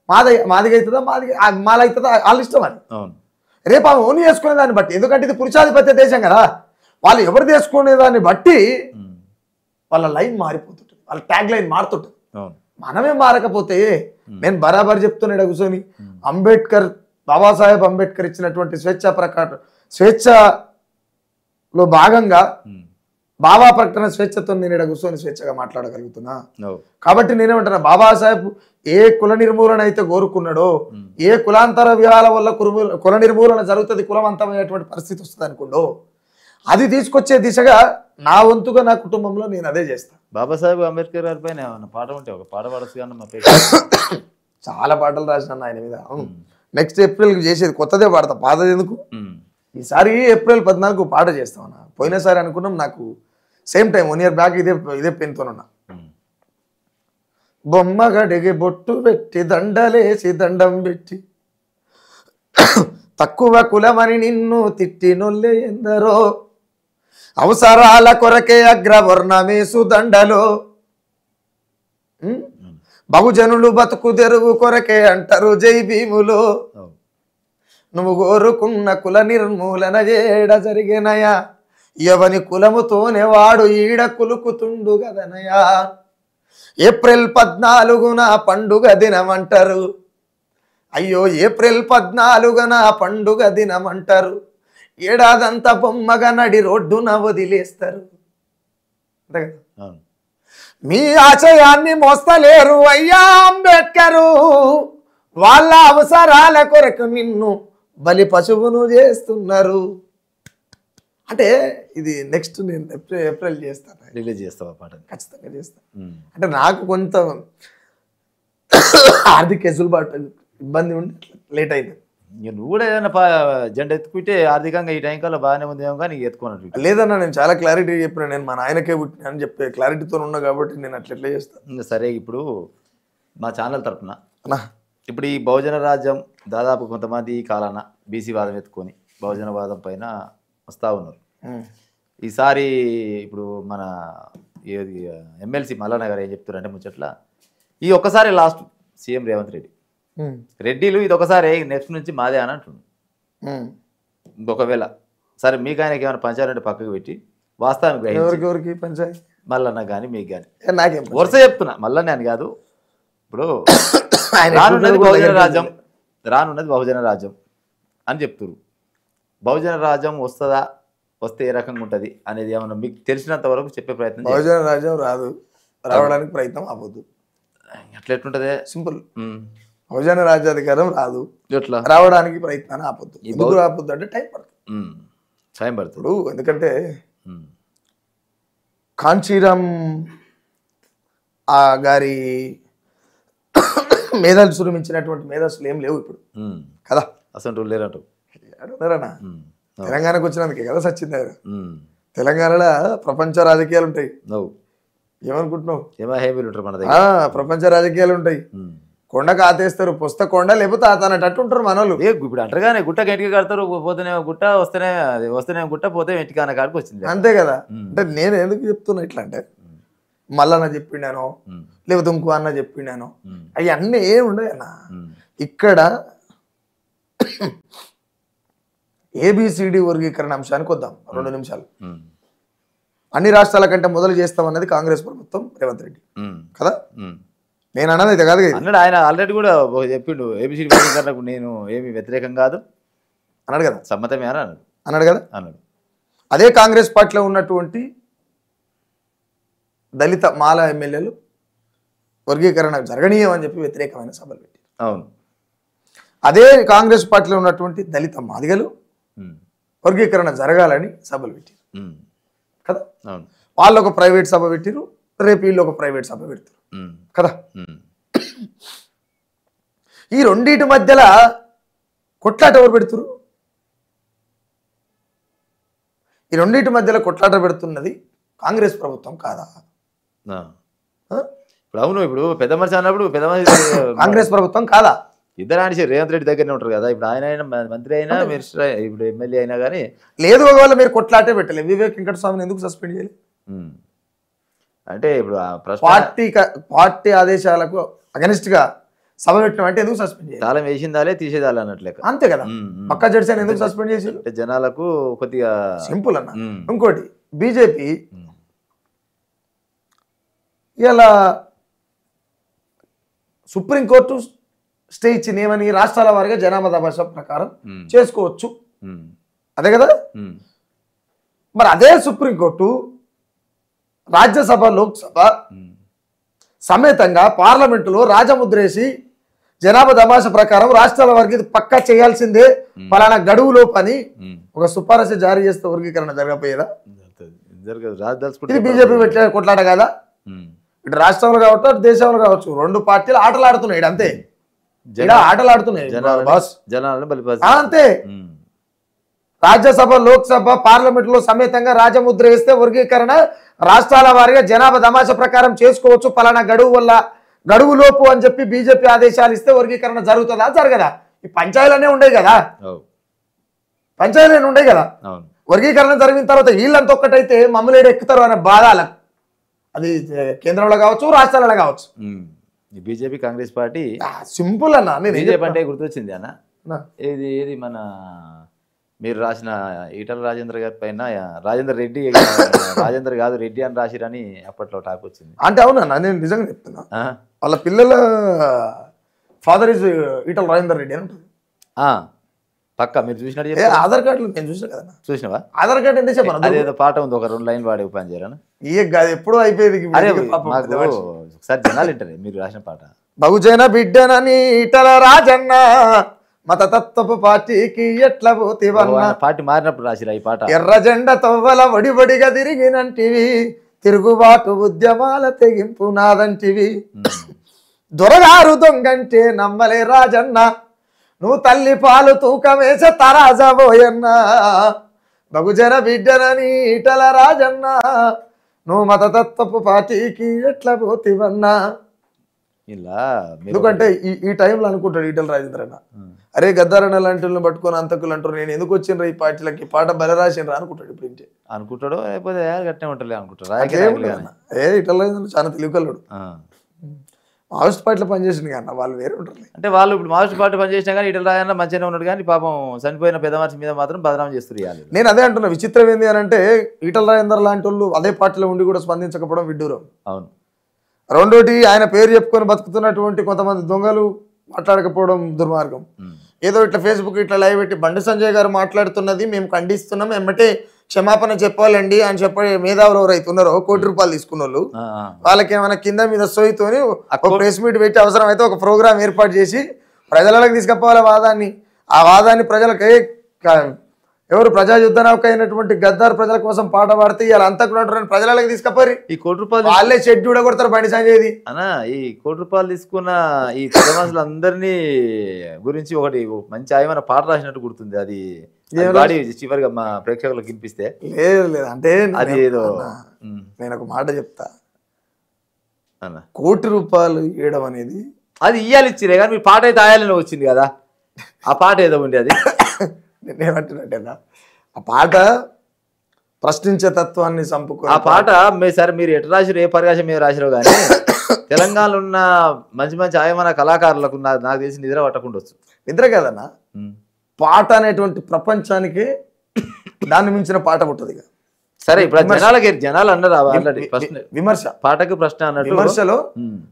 Speaker 2: మాదిగ అవుతుందా మాల అవుతుందా వాళ్ళ ఇష్టం అని. రేపు ఆమె ఓన్ చేసుకునే దాన్ని బట్టి, ఎందుకంటే ఇది పురుషాధిపత్య దేశం కదా, వాళ్ళు ఎవరు చేసుకునే దాన్ని బట్టి వాళ్ళ లైన్ మారిపోతుంటుంది, వాళ్ళ ట్యాగ్ లైన్ మారుతుంటుంది. మనమే మారకపోతే నేను బరాబర్ చెప్తున్నాడు కూర్చొని బాబాసాహెబ్ అంబేద్కర్ ఇచ్చినటువంటి స్వేచ్ఛలో భాగంగా బాబా ప్రకటన స్వేచ్ఛతో నేను ఇక్కడ కూర్చొని స్వేచ్ఛగా మాట్లాడగలుగుతున్నా. కాబట్టి నేనేమంటున్నా, బాబాసాహెబ్ ఏ కుల నిర్మూలన అయితే కోరుకున్నాడో, ఏ కులాంతర విహాల వల్ల కుల నిర్మూలన జరుగుతుంది, కులవంతమైనటువంటి పరిస్థితి వస్తుంది అనుకోండో, అది తీసుకొచ్చే దిశగా నా వంతుగా నా కుటుంబంలో నేను అదే చేస్తాను.
Speaker 1: బాబాసాహెబ్ అంబేద్కర్ గారి పైన ఏమన్నా పాట ఉంటే ఒక పాట పాడచ్చు కానీ
Speaker 2: చాలా పాటలు రాసిన ఆయన మీద. నెక్స్ట్ ఏప్రిల్కి చేసేది కొత్తదే పాడతా, పాతది ఎందుకు. ఈసారి ఏప్రిల్ 14 పాట చేస్తామన్నా. పోయినసారి అనుకున్నాం, నాకు సేమ్ టైం 1 year బ్యాక్ ఇదే పెన్తోనున్నా. బొమ్మ గడిగి బొట్టు పెట్టి దండలేసి దండం పెట్టి తక్కువ కులమని నిన్ను తిట్టినొల్లే ఎందరో అవసరాల కొరకే అగ్రవర్ణమేసు దండలో బహుజనులు బతుకు తెరువు కొరకే అంటారు జై భీములో నువ్వు కోరుకున్న కుల నిర్మూలన ఏడ జరిగినయా ఎవని కులముతోనే వాడు ఈడ కులుకుతుండు గదనయా ఏప్రిల్ 14న పండుగ దినమంటారు అయ్యో ఏప్రిల్ 14న పండుగ దినమంటారు ఏడాదంతా బొమ్మగా నడి రోడ్డున వదిలేస్తారు మీ ఆశయాన్ని మోస్తలేరు అయ్యా అంబేద్కరు వాళ్ళ అవసరాల కొరకు నిన్ను బలి పశువును చేస్తున్నారు అంటే ఇది నెక్స్ట్ నేను ఏప్రిల్ చేస్తాను
Speaker 1: రిలీజ్ చేస్తావా పాట
Speaker 2: ఖచ్చితంగా చేస్తాను అంటే నాకు కొంత ఆర్థిక వెసులుబాటు ఇబ్బంది ఉండి లేట్ అయింది
Speaker 1: నువ్వు కూడా ఏదైనా జెండా ఎత్తుకుంటే ఆర్థికంగా ఈ టైం కల్లా బాగానే ఉంది ఏమో కానీ ఎత్తుకున్నట్టు
Speaker 2: లేదన్నా నేను చాలా క్లారిటీ చెప్పిన నేను మా నాయనకే పుట్టిన అని చెప్పే క్లారిటీతో ఉన్నా కాబట్టి నేను అట్లా చేస్తాను
Speaker 1: సరే ఇప్పుడు మా ఛానల్ తరఫున ఇప్పుడు ఈ బహుజన రాజ్యం దాదాపు కొంతమంది ఈ కాలాన బీసీ వాదం ఎత్తుకొని బహుజన వాదం పైన వస్తూ ఉన్నారు ఈసారి ఇప్పుడు మన ఎమ్మెల్సీ మల్లన్న గారు ఏం చెప్తారంటే ముచ్చట్ల ఈ ఒక్కసారి లాస్ట్ సీఎం రేవంత్ రెడ్డిలు ఇది ఒకసారి నెక్స్ట్ నుంచి మాదే అని అంటున్నాడు ఒకవేళ సరే మీకు ఆయనకి ఏమైనా పంచాలంటే పక్కకు పెట్టి వాస్తవానికి
Speaker 2: పంచాయతీ
Speaker 1: మల్లన్న కానీ మీకు కానీ
Speaker 2: నాకేం
Speaker 1: వరుస చెప్తున్నా మల్లన్న అని కాదు ఇప్పుడు రానున్నది బహుజన రాజ్యం అని చెప్తున్నారు బహుజన రాజ్యం వస్తుందా వస్తే ఏ రకంగా ఉంటుంది అనేది ఏమన్నా మీకు తెలిసినంత వరకు చెప్పే ప్రయత్నం
Speaker 2: బహుజన రాజ్యం రాదు రావడానికి ప్రయత్నం అవ్వదు
Speaker 1: అట్లా ఎట్లుంటది
Speaker 2: సింపుల్ బహుజన రాజ్యాధికారం రాదు ఎట్లా రావడానికి ప్రయత్నాన్ని ఆపొద్దు ఎందుకు ఆపొద్దు అంటే టైం పడుతుంది ఎందుకంటే కాంచీరామ్ గారి మేధాలు సురమించినటువంటి మేధస్సులు ఏం లేవు ఇప్పుడు కదా
Speaker 1: అసలు లేరంట
Speaker 2: ఉన్నారనా తెలంగాణకు వచ్చినందుకే కదా సచ్చింది తెలంగాణలో ప్రపంచ రాజకీయాలు ఉంటాయి ఏమనుకుంటున్నావు ప్రపంచ రాజకీయాలు ఉంటాయి కొండకు ఆతేస్తారు పుస్త కొండ లేకపోతే ఆతనట్టు ఉంటారు మనోళ్ళు
Speaker 1: ఇప్పుడు అంటారుగానే గుట్ట గట్టిగా కడతారు పోతేనే గుట్ట వస్తేనే గుట్ట పోతే వెంటికాన కాడికి వచ్చింది
Speaker 2: అంతే కదా అంటే నేను ఎందుకు చెప్తున్నా ఇట్లా అంటే మల్లన్న చెప్పిండాను లేకపోతే ఇంకో అన్న చెప్పిండాను అవి అన్నీ ఏమి ఉండవు అన్న ఇక్కడ ఏబిసిడి వర్గీకరణ అంశానికి వద్దాం 2 నిమిషాలు అన్ని రాష్ట్రాల కంటే మొదలు చేస్తామన్నది కాంగ్రెస్ ప్రభుత్వం రేవంత్ రెడ్డి కదా నేను అన్నది అయితే కాదు
Speaker 1: అన్నాడు ఆయన ఆల్రెడీ కూడా చెప్పిండు ఏబిసిడి వర్గీకరణకు నేను ఏమి వ్యతిరేకం కాదు
Speaker 2: అన్నాడు కదా
Speaker 1: సమ్మతమే అని
Speaker 2: అన్నాడు కదా
Speaker 1: అన్నాడు
Speaker 2: అదే కాంగ్రెస్ పార్టీలో ఉన్నటువంటి దళిత మాల ఎమ్మెల్యేలు వర్గీకరణ జరగనీయమని చెప్పి వ్యతిరేకమైన సభలు పెట్టారు
Speaker 1: అవును
Speaker 2: అదే కాంగ్రెస్ పార్టీలో ఉన్నటువంటి దళిత మాదిగలు వర్గీకరణ జరగాలని సభలు పెట్టారు కదా వాళ్ళు ఒక ప్రైవేట్ సభ పెట్టిరు రేపు వీళ్ళు ఒక ప్రైవేట్ సభ పెడతారు కదా ఈ రెండింటి మధ్యలో కొట్లాట ఎవరు పెడుతురు ఈ రెండింటి మధ్యలో కొట్లాట పెడుతున్నది కాంగ్రెస్ ప్రభుత్వం కాదా
Speaker 1: ఇప్పుడు అవును ఇప్పుడు పెద్ద మనిషి అన్నప్పుడు పెద్ద మనిషి
Speaker 2: కాంగ్రెస్ ప్రభుత్వం కాదా
Speaker 1: ఇద్దరు ఆయన రేవంత్ రెడ్డి దగ్గరనే ఉంటారు కదా ఇప్పుడు ఆయన మంత్రి అయినా మినిస్టర్ ఇప్పుడు ఎమ్మెల్యే అయినా కానీ
Speaker 2: లేదు ఒకవేళ మీరు కొట్లాటే పెట్టలేదు వివేక్ వెంకటస్వామిని ఎందుకు సస్పెండ్ చేయాలి
Speaker 1: అంటే ఇప్పుడు
Speaker 2: పార్టీ ఆదేశాలకు అగెనిస్ట్ గా సభ పెట్టడం అంటే ఎందుకు సస్పెండ్ చేయాలి
Speaker 1: తాళం వేసిందాలే తీసేదాలే అన్నట్లే
Speaker 2: అంతే కదా పక్కా జడ్సన్ ఎందుకు సస్పెండ్ చేసి
Speaker 1: జనాలకు కొద్దిగా
Speaker 2: సింపుల్ అన్న ఇంకోటి బీజేపీ ఇలా సుప్రీంకోర్టు స్టే ఇచ్చింది ఏమని రాష్ట్రాల వారిగా జనాభా దామాషా ప్రకారం చేసుకోవచ్చు అదే కదా మరి అదే సుప్రీంకోర్టు రాజ్యసభ లోక్సభ సమేతంగా పార్లమెంటులో రాజముద్రేసి జనాభా దామాషా ప్రకారం రాష్ట్రాల వారికి పక్కా చేయాల్సిందే పలానా గడువులో పని ఒక సిఫారసు జారీ చేస్తే వర్గీకరణ జరగపోయేదా ఇది బీజేపీ పెట్టే కొట్లాట కదా ఇటు రాష్ట్రంలో కావచ్చు అటు దేశంలో కావచ్చు 2 పార్టీలు ఆటలాడుతున్నాయి అంతే ఆటలాడుతున్నాయి అంతే రాజ్యసభ లోక్సభ పార్లమెంట్ లో సమేతంగా రాజముద్ర వేస్తే వర్గీకరణ రాష్ట్రాల వారిగా జనాభా దామాషా ప్రకారం చేసుకోవచ్చు పలానా గడువు లోపు అని చెప్పి బీజేపీ ఆదేశాలు ఇస్తే వర్గీకరణ జరుగుతుందా జరగదా ఈ పంచాయతీలనే ఉండేవి కదా పంచాయతీ ఉండే కదా.
Speaker 1: అవును.
Speaker 2: వర్గీకరణ జరిగిన తర్వాత వీళ్ళంతా ఒక్కటైతే మమ్మల్ని ఎక్కుతారు అనే బాధ వాళ్ళకు. అది కేంద్రంలో కావచ్చు, రాష్ట్రాలలో కావచ్చు.
Speaker 1: ఈ బీజేపీ కాంగ్రెస్ పార్టీ
Speaker 2: సింపుల్ అన్న. నేను
Speaker 1: బీజేపీ అంటే గుర్తొచ్చింది అన్న, ఏది మన మీరు రాసిన ఈటల రాజేంద్ర గారి పైన రాజేందర్ రెడ్డి రాజేందర్ కాదు రెడ్డి అని రాసిరని అప్పట్లో టాక్ వచ్చింది.
Speaker 2: అంటే అవునన్నా, నేను నిజంగా చెప్తున్నా. వాళ్ళ పిల్లల ఫాదర్ ఇస్ ఈటల రాజేందర్ రెడ్డి అని ఉంటుంది
Speaker 1: పక్క. మీరు చూసినట్టు
Speaker 2: ఆధార్ కార్డులు నేను చూసిన కదా.
Speaker 1: చూసినావా?
Speaker 2: ఆధార్ కార్డు ఎంత చెప్పాను,
Speaker 1: అదేదో పాట ఉంది, ఒక 2 లైన్లు వాడే పని చేయరా?
Speaker 2: ఎప్పుడూ అయిపోయేది.
Speaker 1: ఒకసారి జనాలు వింటారు మీరు రాసిన పాట.
Speaker 2: బహుజన బిడ్డనని ఈటల రాజన్న మత తత్వపు పార్టీకి ఎట్లా పోతివన్నా.
Speaker 1: పార్టీ మారినప్పుడు రాసిరా ఈ పాట.
Speaker 2: ఎర్ర జెండ తవ్వల వడిబడిగా తిరిగినంటివి, తిరుగుబాటు ఉద్యమాల తెగింపు నాదంటివి, దొరగారు దొంగంటే నమ్మలే రాజన్న, నువ్వు తల్లి పాలు తూకమేస తరాజబోయన్నా. బహుజన బిడ్డనని ఈటల రాజన్న నువ్వు మతతత్వపు పార్టీకి ఎట్లా పోతివన్నా.
Speaker 1: ఇలా
Speaker 2: ఎందుకంటే ఈ టైంలో అనుకుంటాడు ఈటల రాజేంద్ర అన్న, అరే గద్దారన్న లాంటి వాళ్ళని పట్టుకొని అంతకులు అంటారు, నేను ఎందుకు వచ్చిండ్రా ఈ పార్టీలకి, పాట బల రాసిండ్రా అనుకుంటాడు. ఇప్పుడు ఇంటే అనుకుంటాడు,
Speaker 1: లేకపోతే గట్టే ఉంటాడు అనుకుంటాడు.
Speaker 2: ఈటల రాజేంద్ర చాలా తెలివికల్లుడు. మావోయిస్ట్ పార్టీలో పనిచేసింది కానీ వాళ్ళు వేరే ఉంటారు.
Speaker 1: అంటే వాళ్ళు ఇప్పుడు మావోయిస్ట్ పార్టీ పనిచేసినా కానీ ఈటల రాజేంద్ర మంచిగానే ఉన్నాడు, కానీ పాపం చనిపోయిన పెద్ద మనిషి మీద మాత్రం బదనాం చేస్తున్నారు.
Speaker 2: నేను అదే అంటున్నా, విచిత్రం ఏంది అని అంటే ఈటల రాజేంద్ర లాంటి వాళ్ళు అదే పార్టీలో ఉండి కూడా స్పందించకపోవడం విడ్డూరం.
Speaker 1: అవును.
Speaker 2: రెండోటి, ఆయన పేరు చెప్పుకొని బతుకుతున్నటువంటి కొంతమంది దొంగలు మాట్లాడకపోవడం దుర్మార్గం. ఏదో ఇట్లా ఫేస్బుక్ ఇట్లా లైవ్ పెట్టి బండి సంజయ్ గారు మాట్లాడుతున్నది మేము ఖండిస్తున్నాం, ఎమ్మటే క్షమాపణ చెప్పాలండి అని చెప్పి మేధావులు ఎవరైతే ఉన్నారో ₹1 కోటి తీసుకున్న వాళ్ళు, వాళ్ళకి ఏమైనా కింద మీద సోయితోని ఒక ప్రెస్ మీట్ పెట్టి అవసరం అయితే ఒక ప్రోగ్రామ్ ఏర్పాటు చేసి ప్రజలకు తీసుకుపోవాలి వాదాన్ని. ఆ వాదాన్ని ప్రజలకే ఎవరు ప్రజా యుద్ధ నౌక అయినటువంటి గద్దార్ ప్రజల కోసం పాట పాడితే ఇలా అంతా కూడా ప్రజలకి తీసుకపోయి ఈ ₹1 వాళ్ళే షెడ్ కూడా కొడతారు బండి సంజయ్ది
Speaker 1: అన్నా. ఈ ₹1 తీసుకున్న ఈ పెద్ద మనుషులు అందరినీ గురించి ఒకటి మంచి ఆయమైన పాట రాసినట్టు గుర్తుంది. అది చివరిగా మా ప్రేక్షకులకు వినిపిస్తే.
Speaker 2: లేదు అంటే
Speaker 1: అది ఏదో
Speaker 2: నేను ఒక మాట చెప్తా అన్న, ₹1 ఇవ్వడం అనేది
Speaker 1: అది ఇయ్యాలి ఇచ్చిరే కానీ మీ పాట అయితే ఆయాలని వచ్చింది కదా, ఆ పాట ఏదో ఉంది. అది
Speaker 2: నేనేమంటున్నట్టేనా, ఆ పాట ప్రశ్నించే తత్వాన్ని చంపుకో.
Speaker 1: ఆ పాట సరే మీరు ఎటు రాసిరు, ఏ పరికాశం మీద రాసిరో కానీ తెలంగాణలో ఉన్న మంచి మంచి ఆయమైన కళాకారులకు నాకు తెలిసి నిద్ర పట్టకుండొచ్చు.
Speaker 2: నిద్ర కదన్నా, పాట అనేటువంటి ప్రపంచానికి దాన్ని మించిన పాట పుట్టదు. ఇక
Speaker 1: సరే ఇప్పుడు జనాలు అన్నారు ఆల్రెడీ
Speaker 2: విమర్శ,
Speaker 1: పాటకు ప్రశ్న అన్నట్టు
Speaker 2: విమర్శలో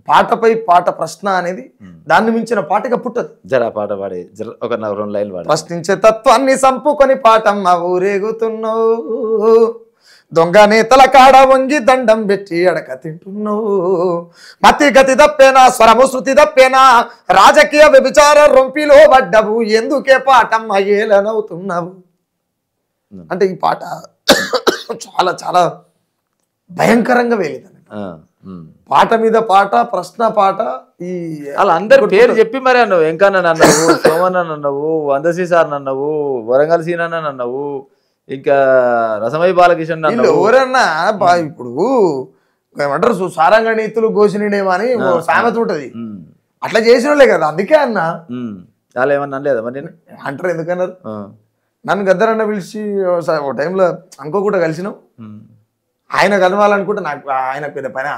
Speaker 2: పాటపై పాట ప్రశ్న అనేది దాన్ని మించిన పాటగా పుట్టదు.
Speaker 1: జరా పాట పాడే ఒక 2 లైన్లు పాడు.
Speaker 2: ప్రశ్నించే తత్వాన్ని చంపుకొని పాటమ్మ ఊరేగుతున్నావు, దొంగ నేతల కాడ వంగి దండం పెట్టి అడక తింటున్నావు, మతి గతి తప్పేనా స్వరము శృతి తప్పేనా, రాజకీయ వ్యభిచార రొంపిలో పడ్డవు, ఎందుకే పాటమ్మ ఏలనవుతున్నావు. అంటే ఈ పాట చాలా చాలా భయంకరంగా వేలింది. పాట మీద పాట, ప్రశ్న పాట. ఈ
Speaker 1: అలా అందరు పేరు చెప్పి మరి అన్నావు, వెంకన్న అన్నావు, సోమన్ అన్నావు, వందశ్రీ సార్ అన్నావు, వరంగల్ సీనన్న అన్నావు, ఇంకా రసమయ్య బాలకిషన్ అన్నావు.
Speaker 2: ఎవరన్నా ఇప్పుడు ఏమంటారు సారంగ నీతులు గోసినిడేమో అని సామెత ఉంటది, అట్లా చేసిన వాళ్ళే కదా. అందుకే అన్న
Speaker 1: చాలా ఏమన్నా అనలేదా మరి?
Speaker 2: అంటారు ఎందుకన్నారు, నన్ను గద్దరన్న పిలిచి ఒక టైంలో అనుకోకుండా కలిసినాం, ఆయన కలవాలనుకుంటే నాకు ఆయన పెద్ద పని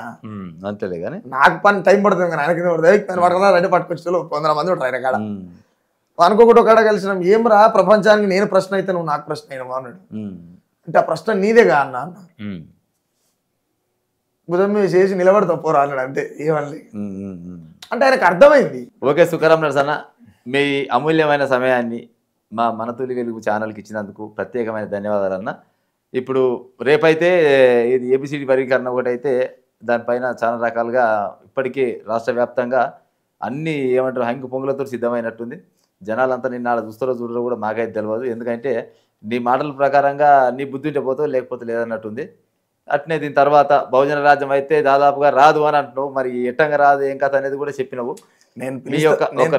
Speaker 1: అంతేలే కానీ
Speaker 2: నాకు పని టైం పడుతుంది కానీ ఆయన కింద పడుతుంది. పడకదా రెడ్డి పట్టుకొచ్చి 100 మంది ఉంటారు ఆయన కాడ. అనుకోకుండా ఒక కాడ కలిసినాం, ఏమరా ప్రపంచానికి నేను ప్రశ్న అయితే నువ్వు నాకు ప్రశ్న అయినా అన్నాడు. అంటే ఆ ప్రశ్న నీదేగా అన్న భుజం మీద చేసి నిలబడతావు పోరా అన్నాడు. అంటే ఏమని అంటే ఆయనకు అర్థమైంది.
Speaker 1: ఓకే సుఖరామ్ నరసన్న, మీ అమూల్యమైన సమయాన్ని మా మన తొలి వెలుగు ఛానల్కి ఇచ్చినందుకు ప్రత్యేకమైన ధన్యవాదాలు అన్న. ఇప్పుడు రేపైతే ఇది ఏబిసిడి వర్గీకరణ ఒకటైతే దానిపైన చాలా రకాలుగా ఇప్పటికే రాష్ట్ర వ్యాప్తంగా అన్ని ఏమంటారు హంగు పొంగులతో సిద్ధమైనట్టుంది. జనాలంతా నిన్న ఆడ చూస్తారో చూడరో కూడా మాకైతే తెలియదు, ఎందుకంటే నీ మాటల ప్రకారంగా నీ బుద్ధి ఉంటే పోతావు లేకపోతే లేదన్నట్టుంది. అట్నే దీని తర్వాత బహుజన రాజ్యం అయితే దాదాపుగా రాదు అని అంటున్నావు, మరి ఎట్టంగా రాదు ఏం కథ అనేది కూడా చెప్పినావు.
Speaker 2: నేను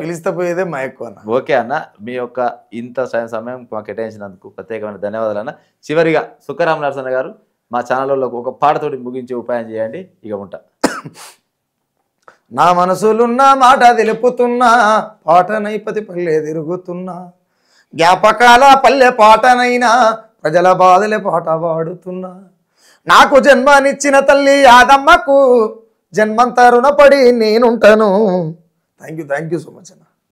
Speaker 2: పిలిస్తే పోయేదే మా ఎక్కువ.
Speaker 1: ఓకే అన్న, మీ యొక్క ఇంత సమయం మాకు కేటాయించినందుకు ప్రత్యేకమైన ధన్యవాదాలు అన్న. చివరిగా సుఖరామ్ నరసన్న గారు మా ఛానల్లో ఒక పాటతోటి ముగించే ఉపాయం చేయండి, ఇక ఉంటా.
Speaker 2: నా మనసులున్న మాట తెలుపుతున్నా, పాట నైపతి పల్లె తిరుగుతున్నా, జ్ఞాపకాల పల్లె పాటనైనా ప్రజల బాధలే పాట పాడుతున్నా. నాకు జన్మనిచ్చిన తల్లి యాదమ్మకు జన్మంతా రుణపడి నేనుంటాను. థ్యాంక్ యూ సో మచ్ అన్న.